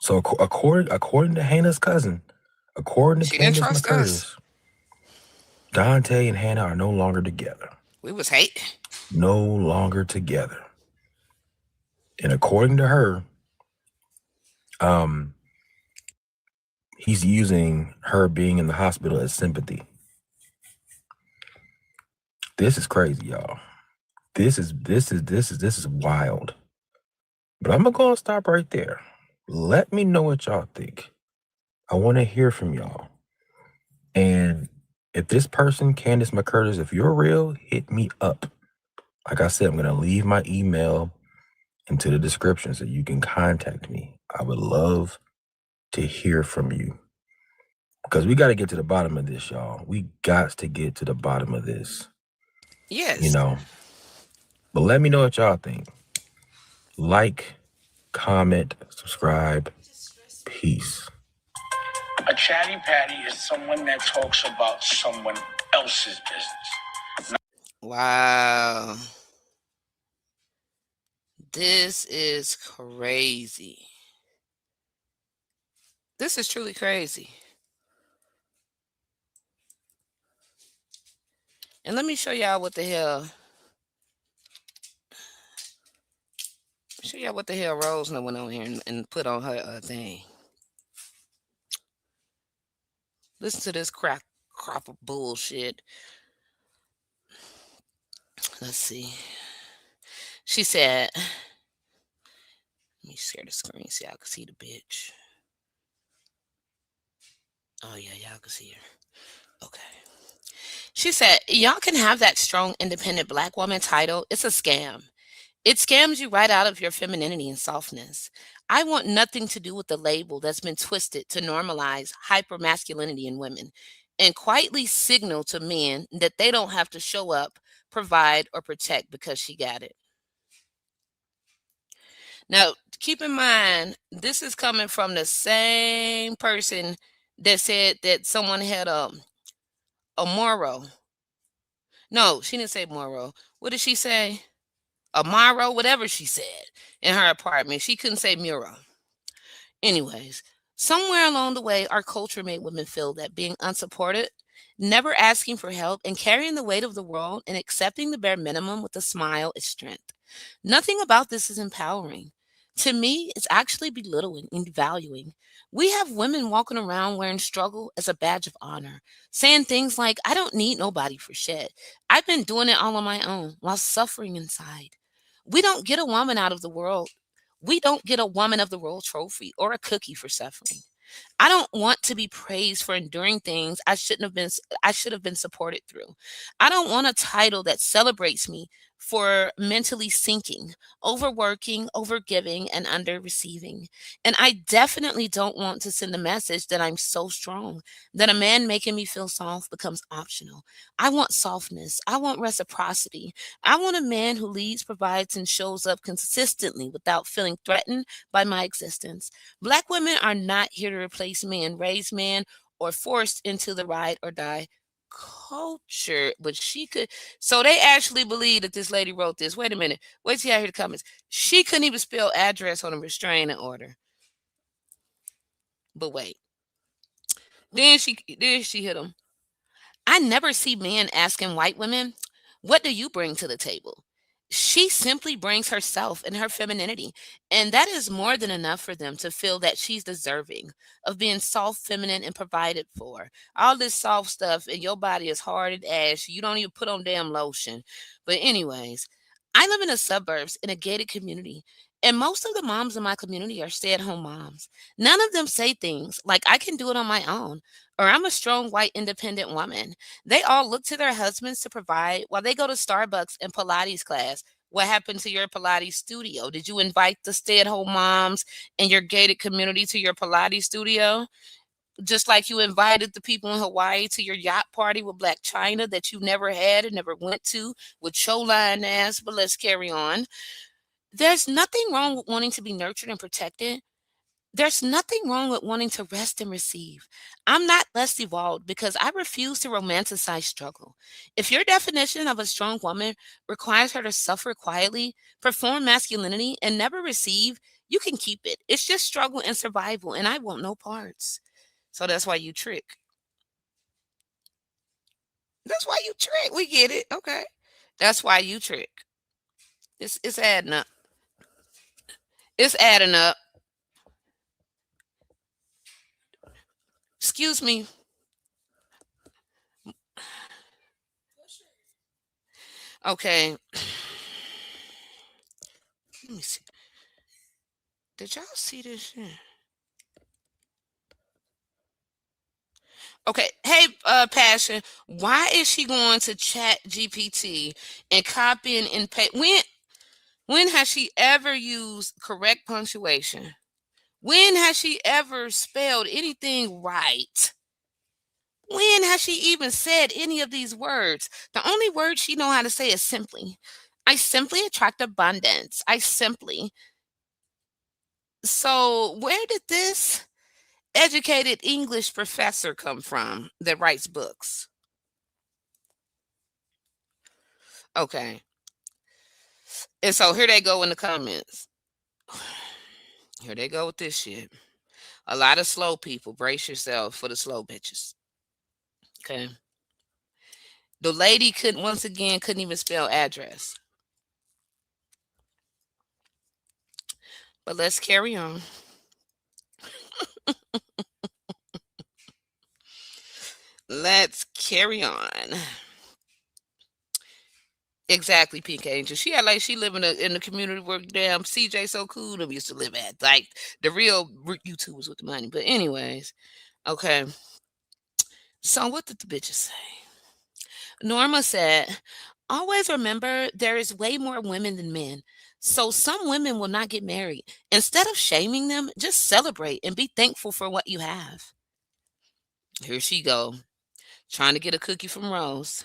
So according to Hannah's cousin, according to Candace McCurtis, Dante and Hannah are no longer together. We was hating. No longer together. And according to her, he's using her being in the hospital as sympathy. This is crazy, y'all. This is wild. But I'm gonna go and stop right there. Let me know what y'all think. I want to hear from y'all. And if this person, Candace McCurtis, if you're real, hit me up. Like I said, I'm gonna leave my email into the description so you can contact me. I would love to hear from you. Because we got to get to the bottom of this, y'all. We got to get to the bottom of this. Yes. You know. But let me know what y'all think. Like, comment, subscribe. Peace. A chatty patty is someone that talks about someone else's business. Wow. This is crazy. This is truly crazy. And let me show y'all what the hell. Show y'all what the hell Rose went on here and put on her thing. Listen to this crap of bullshit. Let's see. She said, let me share the screen so y'all can see the bitch. Oh, yeah, y'all can see her. Okay. She said, y'all can have that strong, independent black woman title. It's a scam. It scams you right out of your femininity and softness. I want nothing to do with the label that's been twisted to normalize hypermasculinity in women and quietly signal to men that they don't have to show up, provide, or protect because she got it. Now, keep in mind, this is coming from the same person that said that someone had a Moro. No, she didn't say Moro. What did she say? Amaro, whatever she said in her apartment. She couldn't say Muro. Anyways, somewhere along the way, our culture made women feel that being unsupported, never asking for help, and carrying the weight of the world and accepting the bare minimum with a smile is strength. Nothing about this is empowering. To me, it's actually belittling and devaluing. We have women walking around wearing struggle as a badge of honor, saying things like, I don't need nobody for shit. I've been doing it all on my own while suffering inside. We don't get a woman out of the world. We don't get a woman of the world trophy or a cookie for suffering. I don't want to be praised for enduring things I should have been supported through. I don't want a title that celebrates me for mentally sinking, overworking, overgiving, and under receiving. And I definitely don't want to send a message that I'm so strong that a man making me feel soft becomes optional. I want softness. I want reciprocity. I want a man who leads, provides, and shows up consistently without feeling threatened by my existence. Black women are not here to replace men, raise men, or forced into the ride or die culture. But she could. So they actually believe that this lady wrote this. Wait a minute. Wait till I hear the comments. She couldn't even spell address on a restraining order. But wait. Then she hit him. I never see men asking white women, what do you bring to the table? She simply brings herself and her femininity. And that is more than enough for them to feel that she's deserving of being soft, feminine, and provided for. All this soft stuff, and your body is hard as ash. You don't even put on damn lotion. But, anyways, I live in the suburbs in a gated community. And most of the moms in my community are stay at home moms. None of them say things like, I can do it on my own, or I'm a strong, white, independent woman. They all look to their husbands to provide while they go to Starbucks and Pilates class. What happened to your Pilates studio? Did you invite the stay at home moms in your gated community to your Pilates studio? Just like you invited the people in Hawaii to your yacht party with Black China that you never had and never went to with your lying ass, but let's carry on. There's nothing wrong with wanting to be nurtured and protected. There's nothing wrong with wanting to rest and receive. I'm not less evolved because I refuse to romanticize struggle. If your definition of a strong woman requires her to suffer quietly, perform masculinity, and never receive, you can keep it. It's just struggle and survival, and I want no parts. So that's why you trick. That's why you trick. We get it. Okay. That's why you trick. It's adding up. It's adding up. Excuse me. Okay. Let me see. Did y'all see this shit? Okay. Hey, Passion. Why is she going to Chat GPT and copying and paste? When has she ever used correct punctuation? When has she ever spelled anything right? When has she even said any of these words? The only word she know how to say is simply. I simply attract abundance. I simply. So where did this educated English professor come from that writes books? Okay. And so here they go in the comments. Here they go with this shit. A lot of slow people. Brace yourself for the slow bitches. Okay. The lady couldn't even spell address. But let's carry on. Let's carry on. Exactly, Pink Angel. She had like she live in the community where damn CJ So Cool them used to live at. Like the real YouTubers with the money. But anyways, okay. So what did the bitches say? Norma said, always remember there is way more women than men. So some women will not get married. Instead of shaming them, just celebrate and be thankful for what you have. Here she go, trying to get a cookie from Rose.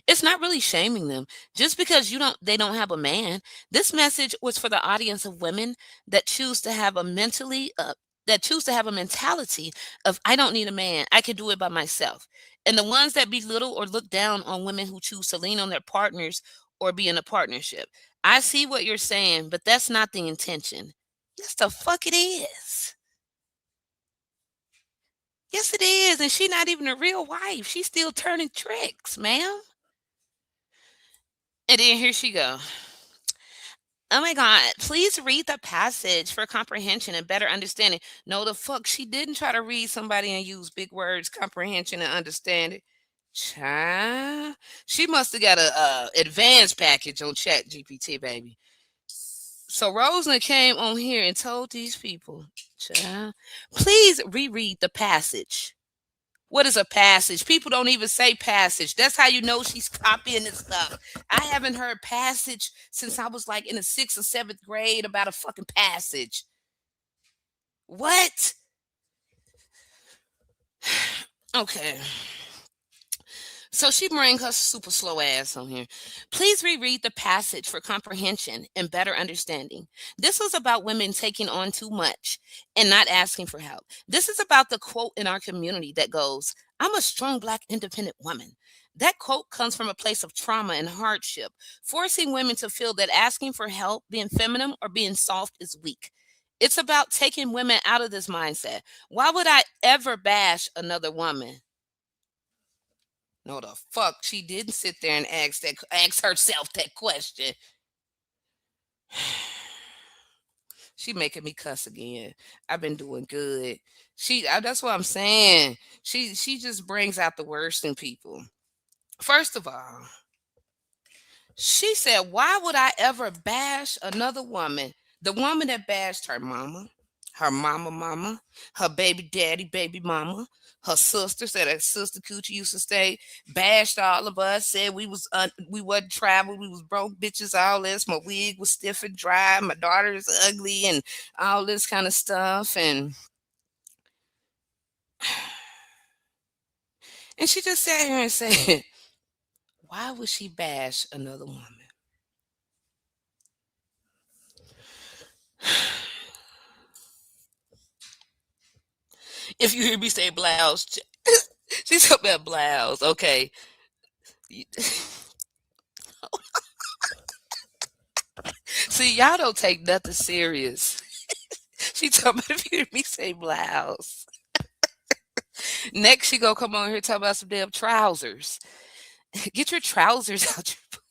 It's not really shaming them just because they don't have a man. This message was for the audience of women that choose to have a mentality of I don't need a man. I can do it by myself. And the ones that belittle or look down on women who choose to lean on their partners or be in a partnership. I see what you're saying, but that's not the intention. Yes, the fuck it is. Yes, it is. And she's not even a real wife. She's still turning tricks, ma'am. And then here she go. Oh my God, please read the passage for comprehension and better understanding. No, the fuck, she didn't try to read somebody and use big words, comprehension and understanding. Child, she must have got a advanced package on Chat GPT, baby. So Roseland came on here and told these people, child, please reread the passage. What is a passage? People don't even say passage. That's how you know she's copying this stuff. I haven't heard passage since I was like in the 6th or 7th grade about a fucking passage. What? Okay. So she bring her super slow ass on here. Please reread the passage for comprehension and better understanding. This was about women taking on too much and not asking for help. This is about the quote in our community that goes, I'm a strong Black independent woman. That quote comes from a place of trauma and hardship, forcing women to feel that asking for help, being feminine, or being soft is weak. It's about taking women out of this mindset. Why would I ever bash another woman? No, the fuck, she didn't sit there and ask herself that question. She making me cuss again. I've been doing good. That's what I'm saying. She just brings out the worst in people. First of all, she said, why would I ever bash another woman? The woman that bashed her mama, her baby daddy, baby mama, her sister, said her sister Coochie used to stay, bashed all of us, said we wasn't traveling, we was broke bitches, all this. My wig was stiff and dry, my daughter is ugly, and all this kind of stuff. And she just sat here and said, why would she bash another woman? If you hear me say blouse, she's talking about blouse. Okay. See, y'all don't take nothing serious. She talking about if you hear me say blouse. Next, she gonna come on here talk about some damn trousers. Get your trousers out your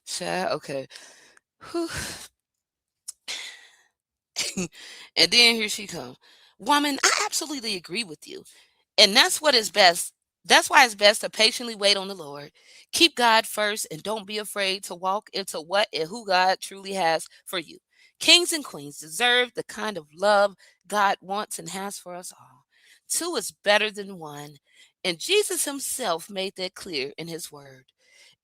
child. Okay. Whew. And then here she come. Woman, I absolutely agree with you. And that's what is best. That's why it's best to patiently wait on the Lord. Keep God first and don't be afraid to walk into what and who God truly has for you. Kings and queens deserve the kind of love God wants and has for us all. Two is better than one. And Jesus himself made that clear in his word.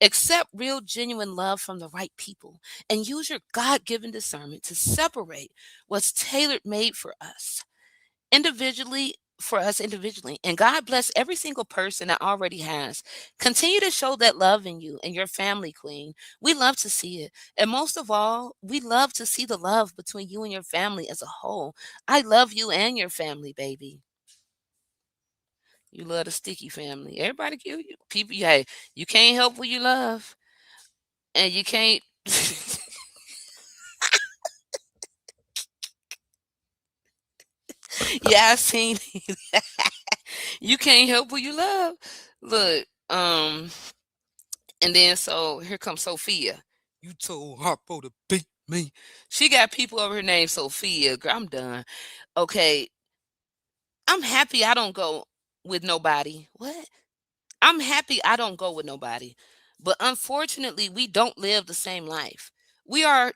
Accept real, genuine love from the right people and use your God given discernment to separate what's tailor made for us individually. And God bless every single person that already has. Continue to show that love in you and your family, queen. We love to see it. And most of all, we love to see the love between you and your family as a whole. I love you and your family, baby. You love the sticky family. Everybody, you people, hey, you can't help what you love. And you can't. Yeah, I seen it. You can't help who you love. Look, and then so here comes Sophia. You told Harpo to beat me. She got people over her named Sophia. Girl, I'm done. Okay, I'm happy I don't go with nobody. What? I'm happy I don't go with nobody. But unfortunately, we don't live the same life. We are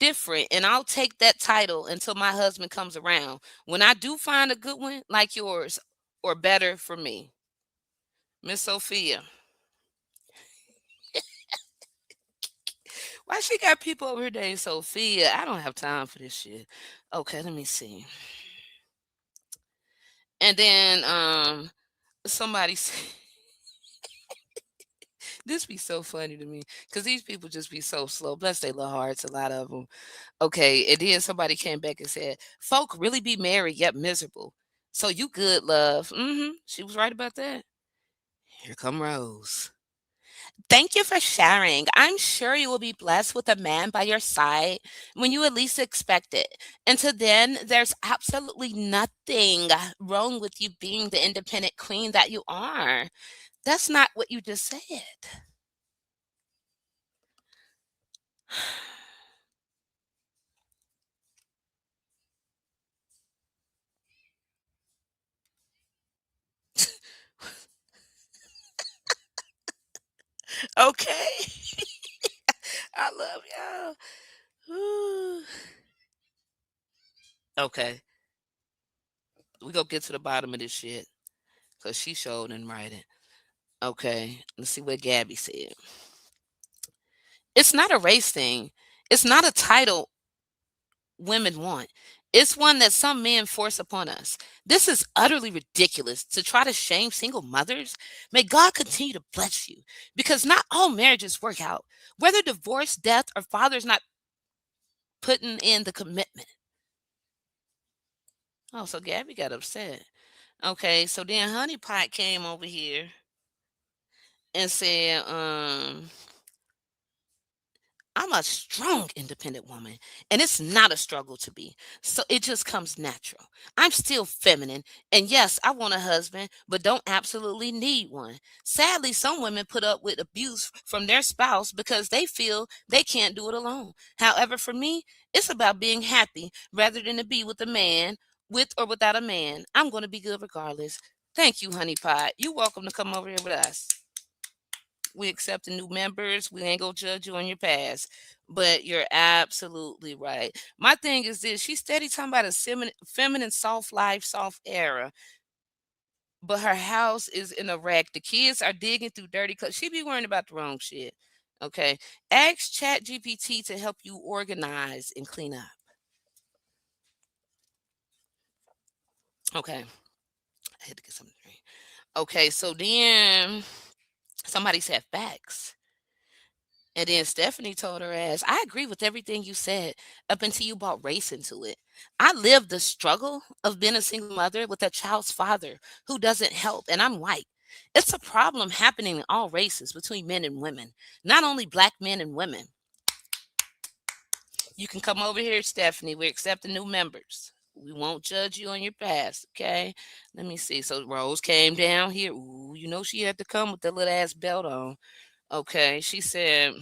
different, and I'll take that title until my husband comes around. When I do find a good one like yours or better for me, Miss Sophia. Why she got people over here named Sophia? I don't have time for this shit. Okay, let me see. And then somebody said this be so funny to me because these people just be so slow. Bless their little hearts, a lot of them. Okay, and then somebody came back and said, "Folk really be married yet miserable. So you good, love." She was right about that. Here come Rose. Thank you for sharing. I'm sure you will be blessed with a man by your side when you at least expect it. Until then, there's absolutely nothing wrong with you being the independent queen that you are. That's not what you just said. Okay. I love y'all. Ooh. Okay. We gonna get to the bottom of this shit. Cause she showed and writing. Okay. Let's see what Gabby said. It's not a race thing. It's not a title women want. It's one that some men force upon us. This is utterly ridiculous to try to shame single mothers. May God continue to bless you because not all marriages work out. Whether divorce, death, or fathers not putting in the commitment. Oh, so Gabby got upset. Okay, so then Honey Pot came over here and said, I'm a strong, independent woman, and it's not a struggle to be. So it just comes natural. I'm still feminine, and yes, I want a husband, but don't absolutely need one. Sadly, some women put up with abuse from their spouse because they feel they can't do it alone. However, for me, it's about being happy rather than to be with a man, with or without a man. I'm going to be good regardless. Thank you, Honey Pot. You're welcome to come over here with us. We accepting new members. We ain't gonna judge you on your past. But you're absolutely right. My thing is this: she's steady talking about a feminine, soft life, soft era, but her house is in a wreck. The kids are digging through dirty clothes. She be worrying about the wrong shit. Okay, ask Chat GPT to help you organize and clean up. Okay, I had to get something to drink. Okay, so then somebody said facts. And then Stephanie told her ass, I agree with everything you said up until you brought race into it. I lived the struggle of being a single mother with a child's father who doesn't help, and I'm white. It's a problem happening in all races between men and women, not only black men and women. You can come over here, Stephanie. We're accepting new members. We won't judge you on your past, okay? Let me see. So Rose came down here. Ooh, you know she had to come with that little ass belt on. Okay, she said,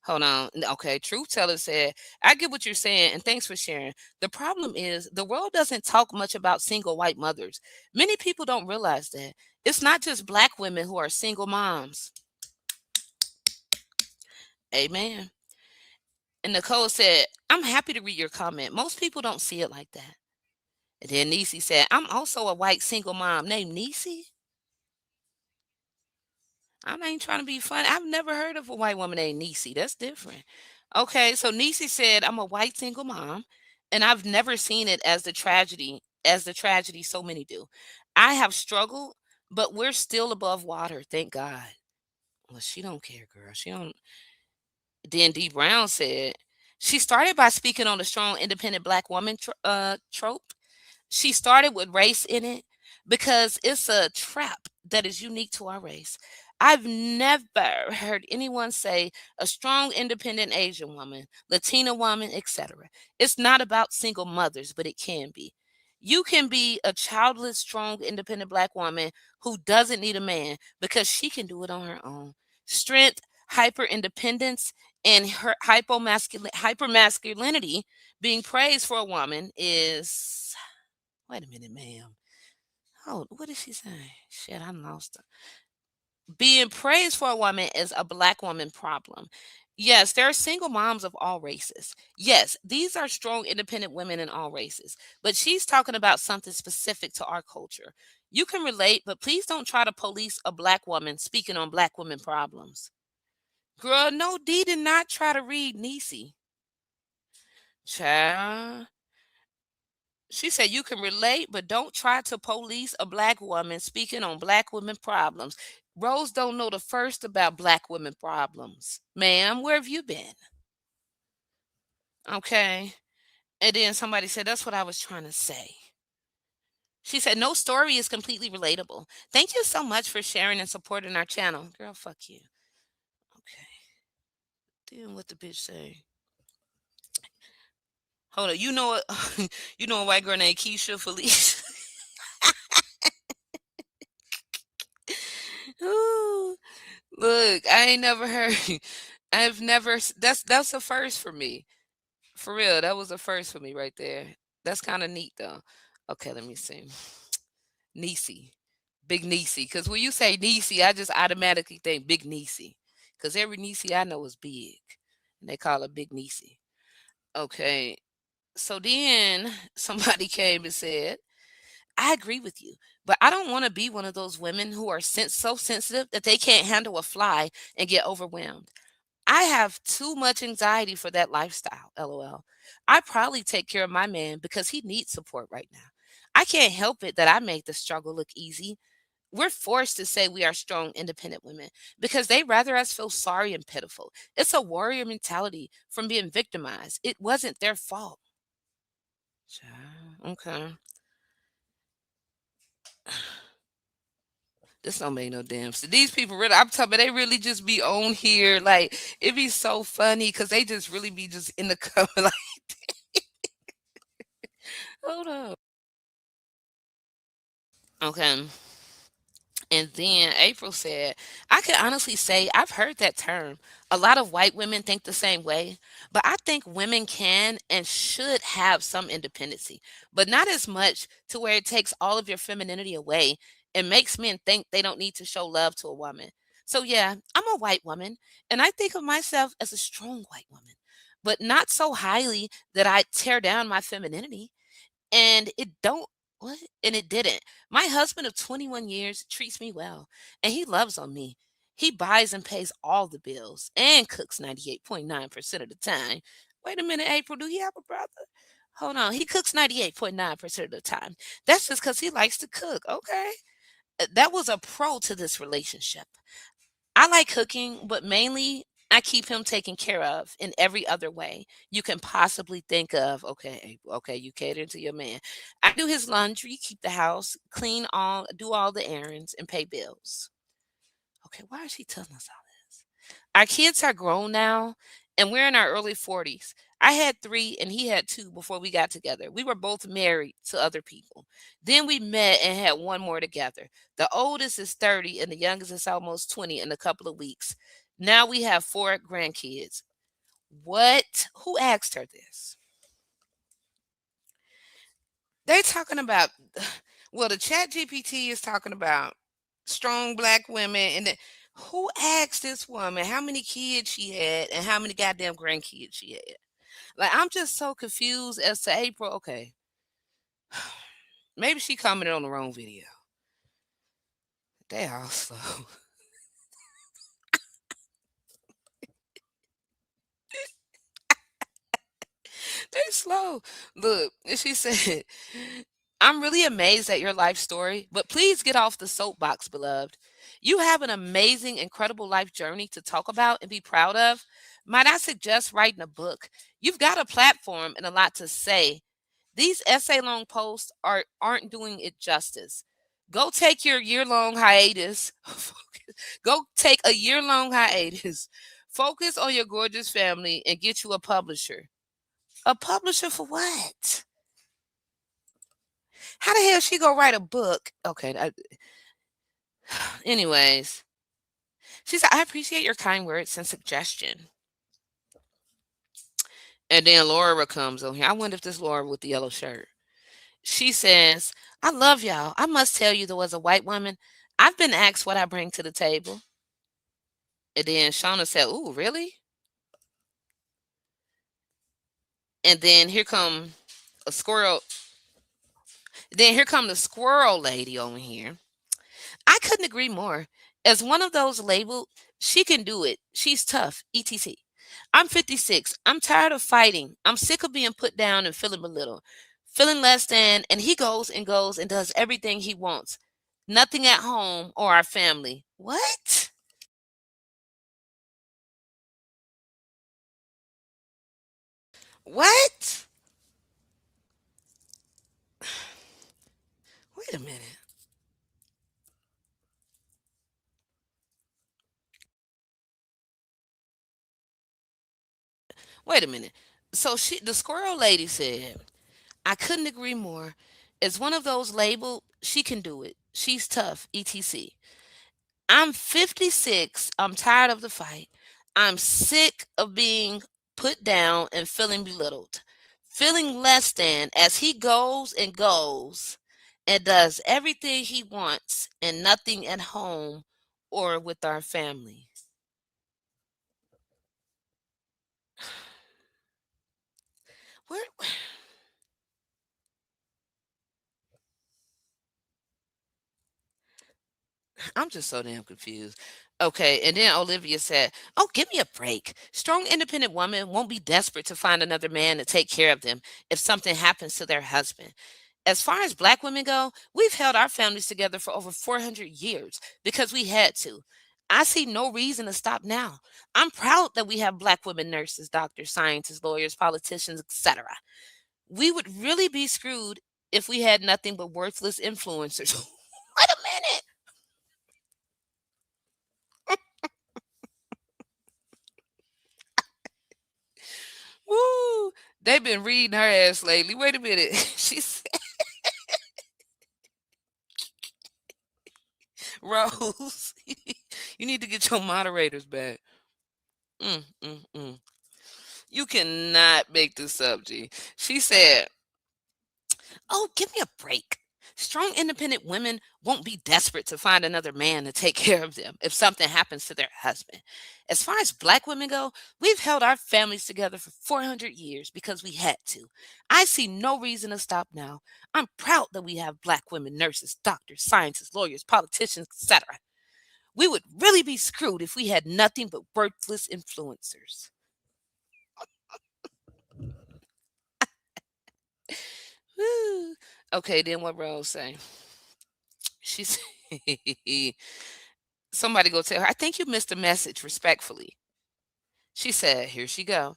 hold on. Okay, Truth Teller said, I get what you're saying, and thanks for sharing. The problem is the world doesn't talk much about single white mothers. Many people don't realize that. It's not just black women who are single moms. Amen. And Nicole said, I'm happy to read your comment. Most people don't see it like that. And then Niecy said, I'm also a white single mom named Niecy. I ain't trying to be funny. I've never heard of a white woman named Niecy. That's different. Okay, so Niecy said, I'm a white single mom, and I've never seen it as the tragedy so many do. I have struggled, but we're still above water, thank God. Well, she don't care, girl. She don't. Then D Brown said, she started by speaking on the strong, independent black woman trope. She started with race in it because it's a trap that is unique to our race. I've never heard anyone say a strong, independent Asian woman, Latina woman, etc. It's not about single mothers, but it can be. You can be a childless, strong, independent black woman who doesn't need a man because she can do it on her own. Strength, hyper independence, and her hypermasculinity being praised for a woman is. Wait a minute, ma'am. Oh, what is she saying? Shit, I lost her. Being praised for a woman is a black woman problem. Yes, there are single moms of all races. Yes, these are strong, independent women in all races. But she's talking about something specific to our culture. You can relate, but please don't try to police a black woman speaking on black women problems. Girl, no, D did not try to read Niecy. Child. She said you can relate, but don't try to police a black woman speaking on black women problems. Rose don't know the first about black women problems. Ma'am, where have you been? Okay. And then somebody said, that's what I was trying to say. She said, no story is completely relatable. Thank you so much for sharing and supporting our channel. Girl, fuck you. Okay. Damn what the bitch say. Hold on. You know what? You know a white girl named Keisha Felice? Ooh. Look, I ain't never heard. I've never. That's a first for me. For real, that was a first for me right there. That's kind of neat though. Okay, let me see. Niecy, Big Niecy. Because when you say Niecy, I just automatically think Big Niecy. Because every Niecy I know is big, and they call her Big Niecy. Okay, so then somebody came and said, I agree with you, but I don't want to be one of those women who are so sensitive that they can't handle a fly and get overwhelmed. I have too much anxiety for that lifestyle, lol. I probably take care of my man because he needs support right now. I can't help it that I make the struggle look easy. We're forced to say we are strong, independent women because they rather us feel sorry and pitiful. It's a warrior mentality from being victimized. It wasn't their fault. Okay. This don't make no damn sense. These people really, I'm talking about, they really just be on here. Like, it be so funny because they just really be just in the comment like, hold up. Okay. And then April said, I can honestly say I've heard that term. A lot of white women think the same way, but I think women can and should have some independency, but not as much to where it takes all of your femininity away and makes men think they don't need to show love to a woman. So, yeah, I'm a white woman, and I think of myself as a strong white woman, but not so highly that I tear down my femininity. And it don't what? And it didn't. My husband of 21 years treats me well, and he loves on me. He buys and pays all the bills and cooks 98.9% of the time. Wait a minute, April, do he have a brother? Hold on. He cooks 98.9% of the time. That's just because he likes to cook. Okay. That was a pro to this relationship. I like cooking, but mainly I keep him taken care of in every other way you can possibly think of. Okay, okay, you cater to your man. I do his laundry, keep the house clean, do all the errands, and pay bills. Okay, why is she telling us all this? Our kids are grown now, and we're in our early 40s. I had 3 and he had 2 before we got together. We were both married to other people. Then we met and had one more together. The oldest is 30 and the youngest is almost 20 in a couple of weeks. Now we have 4 grandkids. What? Who asked her this? They talking about, well, the chat GPT is talking about strong black women. And who asked this woman how many kids she had and how many goddamn grandkids she had? Like, I'm just so confused as to April. Okay, maybe she commented on the wrong video. They all slow. They slow. Look, and she said, I'm really amazed at your life story, but please get off the soapbox, beloved. You have an amazing, incredible life journey to talk about and be proud of. Might I suggest writing a book? You've got a platform and a lot to say. These essay long posts aren't doing it justice. Go take your year-long hiatus. Go take a year-long hiatus. Focus on your gorgeous family and get you a publisher. A publisher for what? How the hell she go write a book? Okay. Anyways, she said, I appreciate your kind words and suggestion. And then Laura comes on here. I wonder if this Laura with the yellow shirt. She says, I love y'all. I must tell you, though, as a white woman, I've been asked what I bring to the table. And then Shauna said, ooh, really? And then here come a squirrel. Then here come the squirrel lady over here. I couldn't agree more. As one of those labeled, she can do it. She's tough, etc. I'm 56. I'm tired of fighting. I'm sick of being put down and feeling belittled, feeling less than, and he goes and does everything he wants. Nothing at home or our family. What? What? Wait a minute. Wait a minute. So the squirrel lady said, I couldn't agree more. As one of those labeled, she can do it. She's tough, etc. I'm 56. I'm tired of the fight. I'm sick of being put down and feeling belittled, feeling less than as he goes and does everything he wants and nothing at home or with our family. Where? I'm just so damn confused. Okay, and then Olivia said, oh, give me a break. Strong, independent women won't be desperate to find another man to take care of them if something happens to their husband. As far as black women go, we've held our families together for over 400 years because we had to. I see no reason to stop now. I'm proud that we have black women nurses, doctors, scientists, lawyers, politicians, etc. We would really be screwed if we had nothing but worthless influencers. Wait a minute. Woo! They've been reading her ass lately. Wait a minute. She said, Rose, you need to get your moderators back. Mm, mm, mm. You cannot make this up, G. She said, oh, give me a break. Strong, independent women won't be desperate to find another man to take care of them if something happens to their husband. As far as black women go, we've held our families together for 400 years because we had to. I see no reason to stop now. I'm proud that we have black women nurses, doctors, scientists, lawyers, politicians, etc. We would really be screwed if we had nothing but worthless influencers. Woo. Okay, then what Rose say? She said, somebody go tell her, I think you missed a message respectfully. She said, here she go.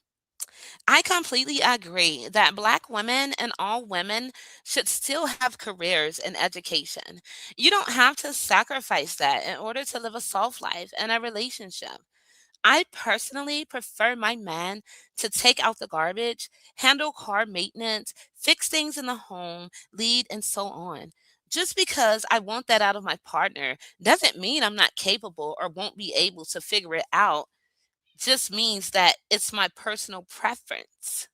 I completely agree that black women and all women should still have careers and education. You don't have to sacrifice that in order to live a soft life and a relationship. I personally prefer my man to take out the garbage, handle car maintenance, fix things in the home, lead, and so on. Just because I want that out of my partner doesn't mean I'm not capable or won't be able to figure it out. Just means that it's my personal preference.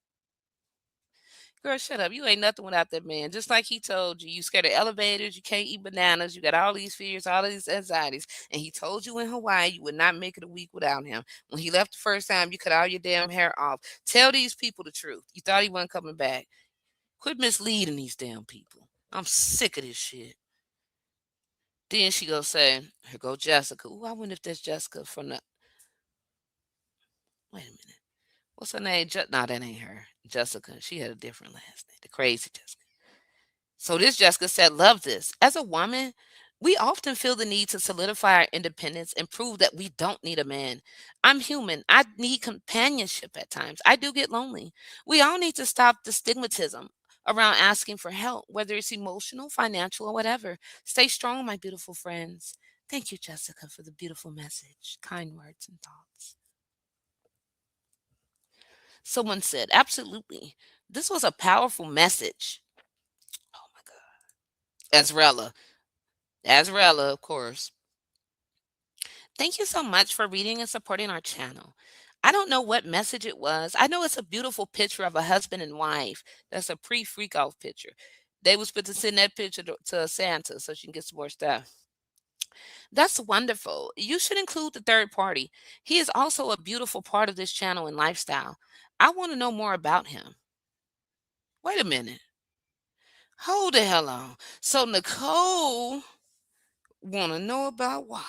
Girl, shut up. You ain't nothing without that man. Just like he told you, you scared of elevators, you can't eat bananas, you got all these fears, all these anxieties. And he told you in Hawaii you would not make it a week without him. When he left the first time, you cut all your damn hair off. Tell these people the truth. You thought he wasn't coming back. Quit misleading these damn people. I'm sick of this shit. Then she go say, here go Jessica. Ooh, I wonder if that's Jessica from the. Wait a minute. What's her name? No, that ain't her. Jessica. She had a different last name. The crazy Jessica. So this Jessica said, love this. As a woman, we often feel the need to solidify our independence and prove that we don't need a man. I'm human. I need companionship at times. I do get lonely. We all need to stop the stigmatism around asking for help, whether it's emotional, financial, or whatever. Stay strong, my beautiful friends. Thank you, Jessica, for the beautiful message, kind words, and thoughts. Someone said, absolutely. This was a powerful message. Oh my God. Azrella, of course. Thank you so much for reading and supporting our channel. I don't know what message it was. I know it's a beautiful picture of a husband and wife. That's a pre-freak off picture. They was supposed to send that picture to Santa so she can get some more stuff. That's wonderful. You should include the third party. He is also a beautiful part of this channel and lifestyle. I want to know more about him. Wait a minute. Hold the hell on. So Nicole want to know about Whopper.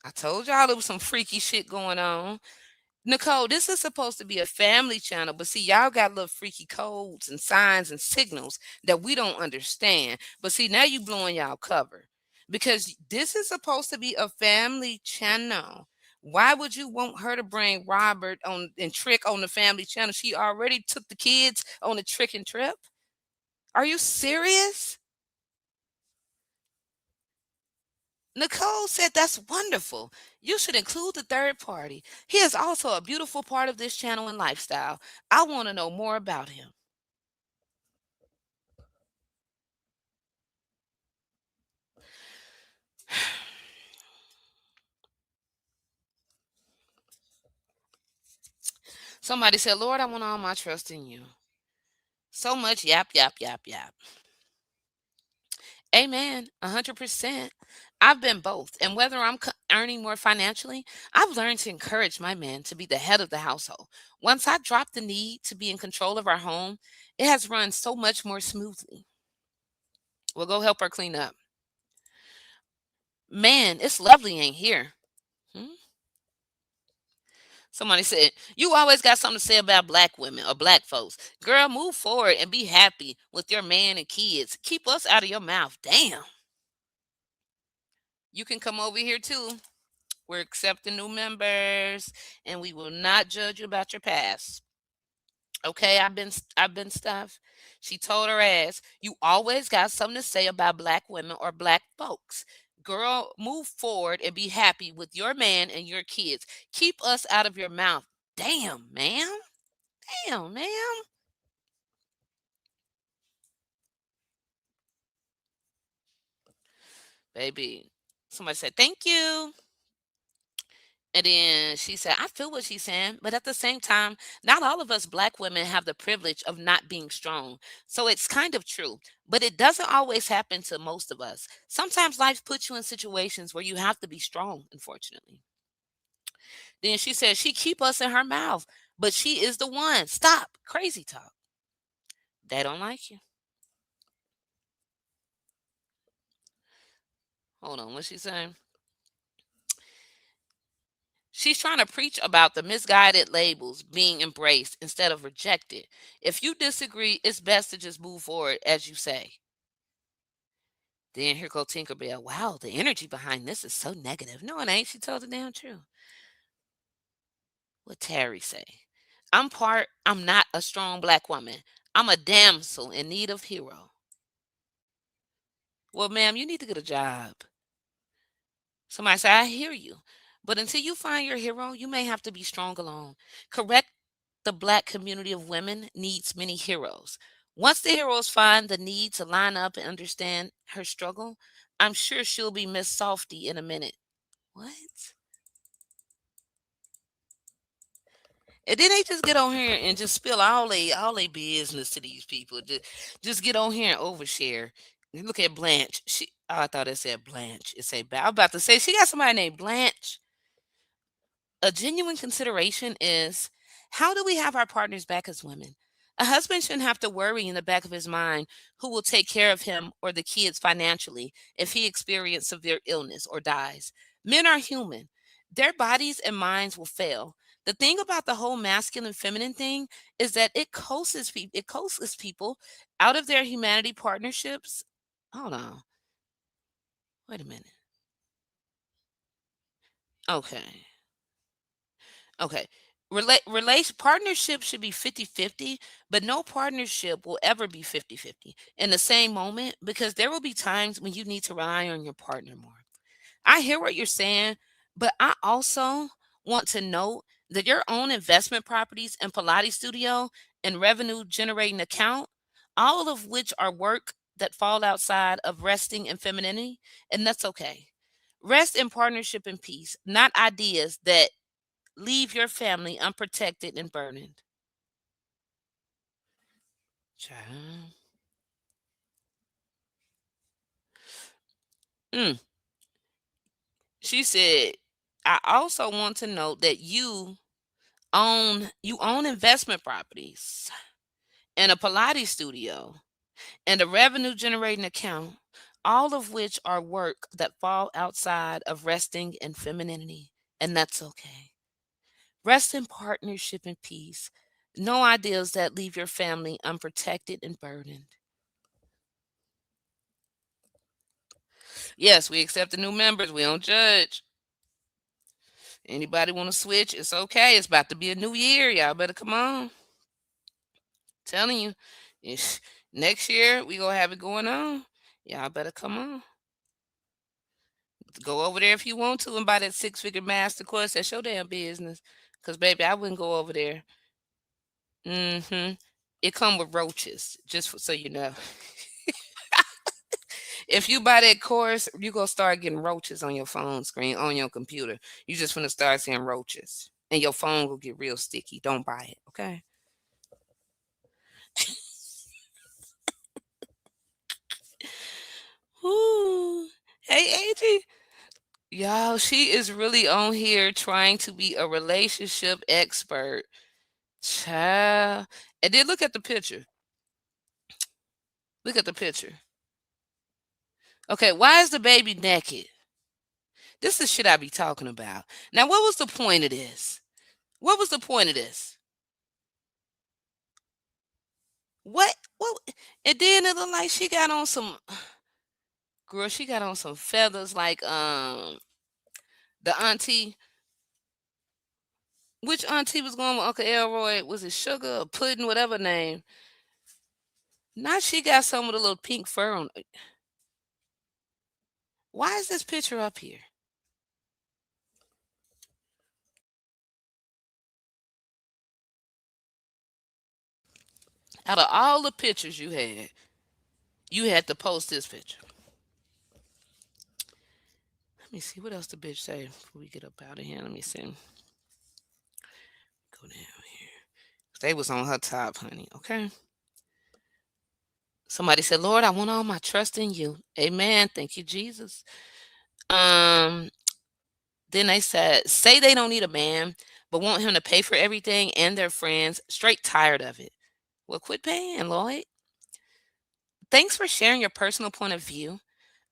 I told y'all there was some freaky shit going on. Nicole, this is supposed to be a family channel, but see, y'all got little freaky codes and signs and signals that we don't understand. But see, now you blowing y'all cover because this is supposed to be a family channel. Why would you want her to bring Robert on and Trick on the family channel? She already took the kids on a trick and trip. Are you serious? Nicole said that's wonderful. You should include the third party. He is also a beautiful part of this channel and lifestyle. I want to know more about him. Somebody said, Lord, I want all my trust in you. So much yap, yap, yap, yap. Amen. 100%. I've been both. And whether I'm earning more financially, I've learned to encourage my man to be the head of the household. Once I dropped the need to be in control of our home, it has run so much more smoothly. We'll go help her clean up. Man, it's lovely ain't here. Hmm? Somebody said, you always got something to say about black women or black folks. Girl, move forward and be happy with your man and kids. Keep us out of your mouth. Damn. You can come over here too. We're accepting new members and we will not judge you about your past. Okay, I've been stuff. She told her ass, you always got something to say about black women or black folks. Girl, move forward and be happy with your man and your kids. Keep us out of your mouth. Damn, ma'am. Damn, ma'am. Baby. Somebody said, thank you. And then she said, I feel what she's saying, but at the same time, not all of us black women have the privilege of not being strong. So it's kind of true, but it doesn't always happen to most of us. Sometimes life puts you in situations where you have to be strong, unfortunately. Then she said, she keep us in her mouth, but she is the one. Stop. Crazy talk. They don't like you. Hold on. What's she saying? She's trying to preach about the misguided labels being embraced instead of rejected. If you disagree, it's best to just move forward, as you say. Then here go Tinkerbell. Wow, the energy behind this is so negative. No, it ain't. She told the damn truth. What Terry say? I'm not a strong black woman. I'm a damsel in need of hero. Well, ma'am, you need to get a job. Somebody say, I hear you. But until you find your hero, you may have to be strong alone. Correct, the black community of women needs many heroes. Once the heroes find the need to line up and understand her struggle, I'm sure she'll be Miss Softy in a minute. What? And then they just get on here and just spill all they business to these people. Just get on here and overshare. You look at Blanche. I thought it said Blanche. It said I'm about to say she got somebody named Blanche. A genuine consideration is, how do we have our partners back as women? A husband shouldn't have to worry in the back of his mind who will take care of him or the kids financially if he experiences severe illness or dies. Men are human. Their bodies and minds will fail. The thing about the whole masculine feminine thing is that it coaxes people out of their humanity partnerships. Hold on. Wait a minute. Okay. Okay. Relation partnership should be 50-50, but no partnership will ever be 50-50 in the same moment, because there will be times when you need to rely on your partner more. I hear what you're saying, but I also want to note that your own investment properties and Pilates studio and revenue generating account, all of which are work that fall outside of resting and femininity, and that's okay. Rest in partnership and peace, not ideas that leave your family unprotected and burdened. Child. Mm. She said, I also want to note that you own investment properties and a Pilates studio and a revenue generating account, all of which are work that fall outside of resting in femininity, and that's okay. Rest in partnership and peace. No ideas that leave your family unprotected and burdened. Yes, we accept the new members. We don't judge. Anybody want to switch? It's okay. It's about to be a new year. Y'all better come on. Telling you, next year we gonna have it going on. Y'all better come on. Go over there if you want to and buy that 6-figure master course. That's your damn business. Cause baby, I wouldn't go over there. Mm-hmm. It come with roaches, so you know. If you buy that course, you gonna start getting roaches on your phone screen, on your computer. You just gonna start seeing roaches. And your phone will get real sticky. Don't buy it, okay? Ooh. Hey, AG. Y'all, she is really on here trying to be a relationship expert. Child. And then look at the picture. Look at the picture. Okay, why is the baby naked? This is shit I be talking about. Now, what was the point of this? What was the point of this? What? What? And then it looked like she got on some. Girl, she got on some feathers like the auntie. Which auntie was going with Uncle Elroy? Was it Sugar or Pudding, whatever name? Now she got some with a little pink fur on it. Why is this picture up here? Out of all the pictures you had to post this picture. Let me see what else the bitch say before we get up out of here. Let me see. Go down here. They was on her top, honey. Okay. Somebody said, Lord, I want all my trust in you. Amen. Thank you, Jesus. Um, then they said, say they don't need a man, but want him to pay for everything and their friends. Straight tired of it. Well, quit paying, Lloyd. Thanks for sharing your personal point of view.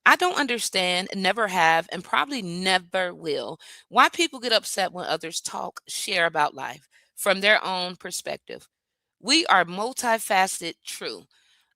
I don't understand, never have, and probably never will, why people get upset when others talk, share about life from their own perspective. We are multifaceted, true,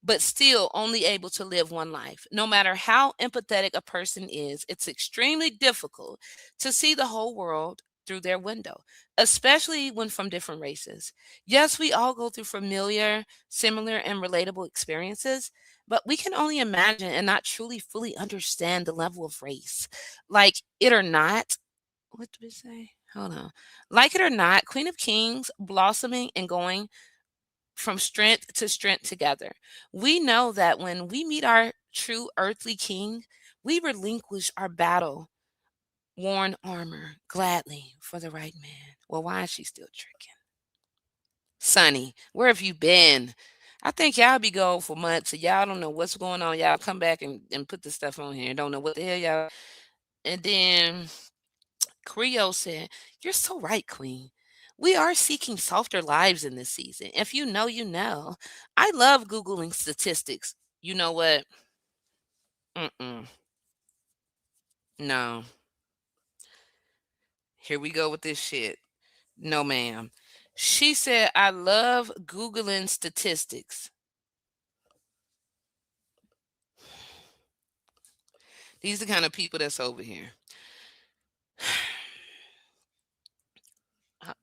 but still only able to live one life. No matter how empathetic a person is, it's extremely difficult to see the whole world through their window, especially when from different races. Yes, we all go through familiar, similar, and relatable experiences, but we can only imagine and not truly fully understand the level of race. Like it or not, What did we say? Hold on. Like it or not, Queen of Kings blossoming and going from strength to strength together. We know that when we meet our true earthly king, we relinquish our battle worn armor gladly for the right man. Well, why is she still tricking? Sonny, where have you been? I think y'all be gone for months, so y'all don't know what's going on. Y'all come back and put the stuff on here and don't know what the hell y'all. And then Creole said, "You're so right, Queen. We are seeking softer lives in this season. If you know, you know." I love Googling statistics. You know what? Mm-mm. No. Here we go with this shit. No, ma'am. She said, "I love Googling statistics." These are the kind of people that's over here. Uh,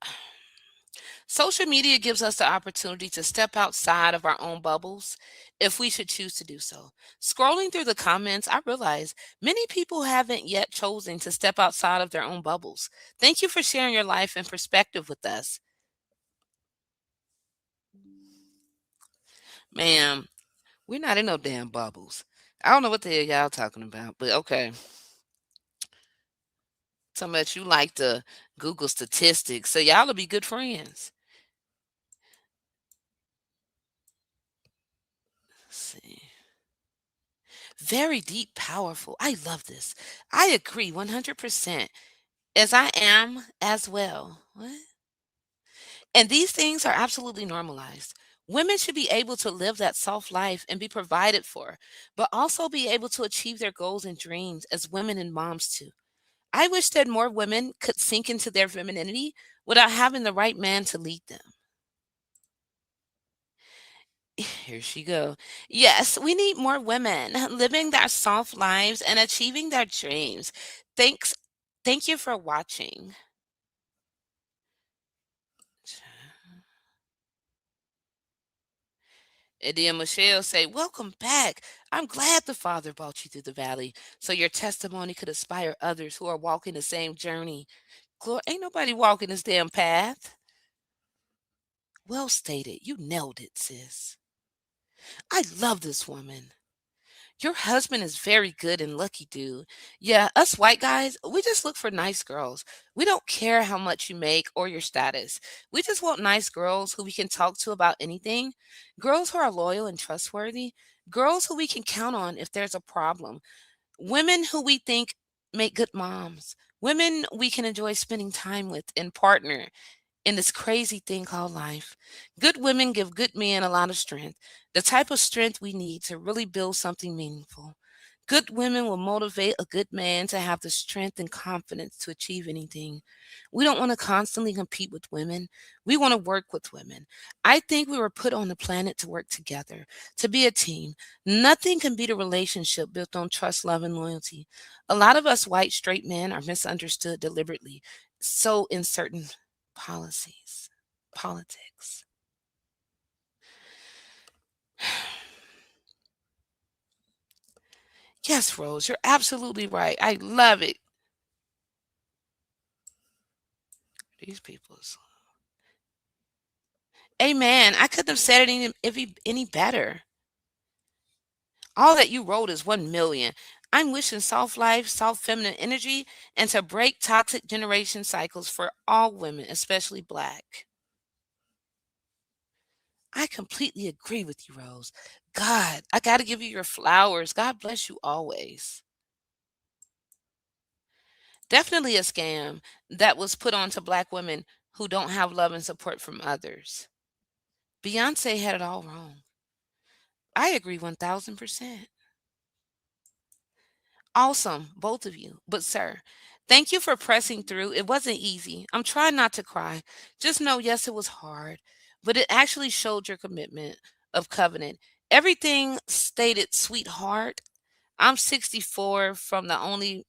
Social media gives us the opportunity to step outside of our own bubbles if we should choose to do so. Scrolling through the comments, I realize many people haven't yet chosen to step outside of their own bubbles. Thank you for sharing your life and perspective with us. Ma'am, we're not in no damn bubbles. I don't know what the hell y'all talking about, but okay. So much you like to Google statistics, so y'all will be good friends. Let's see. Very deep, powerful. I love this. I agree 100%, as I am as well. What? And these things are absolutely normalized. Women should be able to live that soft life and be provided for, but also be able to achieve their goals and dreams as women and moms too. I wish that more women could sink into their femininity without having the right man to lead them. Here she go. Yes, we need more women living their soft lives and achieving their dreams. Thanks. Thank you for watching. And then Michelle say, "Welcome back. I'm glad the Father brought you through the valley so your testimony could inspire others who are walking the same journey. Ain't nobody walking this damn path." Well stated. You nailed it, sis. I love this woman. Your husband is very good and lucky, dude. Yeah, us white guys, we just look for nice girls. We don't care how much you make or your status. We just want nice girls who we can talk to about anything, girls who are loyal and trustworthy, girls who we can count on if there's a problem, women who we think make good moms, women we can enjoy spending time with and partner in this crazy thing called life. Good women give good men a lot of strength, the type of strength we need to really build something meaningful. Good women will motivate a good man to have the strength and confidence to achieve anything. We don't want to constantly compete with women. We want to work with women. I think we were put on the planet to work together, to be a team. Nothing can beat a relationship built on trust, love, and loyalty. A lot of us white straight men are misunderstood deliberately. So in certain policies, politics. Yes, Rose, you're absolutely right. I love it. These people. Amen. I couldn't have said it any better. All that you wrote is 1 million. I'm wishing soft life, soft feminine energy, and to break toxic generation cycles for all women, especially black. I completely agree with you, Rose. God, I got to give you your flowers. God bless you always. Definitely a scam that was put on to black women who don't have love and support from others. Beyonce had it all wrong. I agree 1000%. Awesome, both of you. But, sir, thank you for pressing through. It wasn't easy. I'm trying not to cry. Just know, yes, it was hard, but it actually showed your commitment of covenant. Everything stated, sweetheart. I'm 64 from the only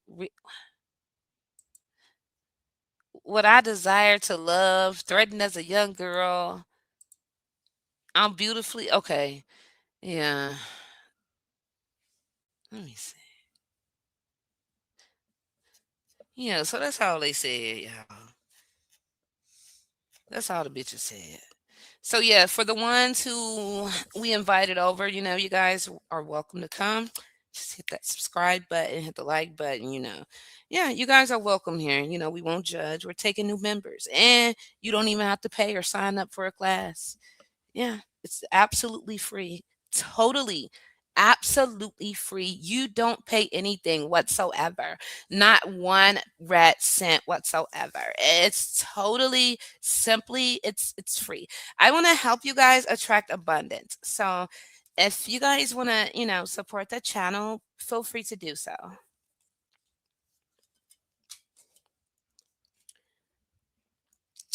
what I desire to love, threatened as a young girl. I'm beautifully okay. Yeah. Let me see. Yeah, so that's all they said, y'all. That's all the bitches said. So yeah, for the ones who we invited over, you guys are welcome to come. Just hit that subscribe button, hit the like button. Yeah, you guys are welcome here. We won't judge. We're taking new members. And you don't even have to pay or sign up for a class. Yeah, it's absolutely free. Totally, absolutely free. You don't pay anything whatsoever. Not one red cent whatsoever. It's totally simply it's free. I want to help you guys attract abundance. So if you guys want to, support the channel, feel free to do so.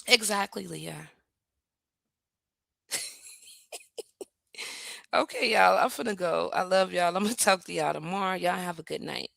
Exactly, Leah. Okay, y'all. I'm finna go. I love y'all. I'm gonna talk to y'all tomorrow. Y'all have a good night.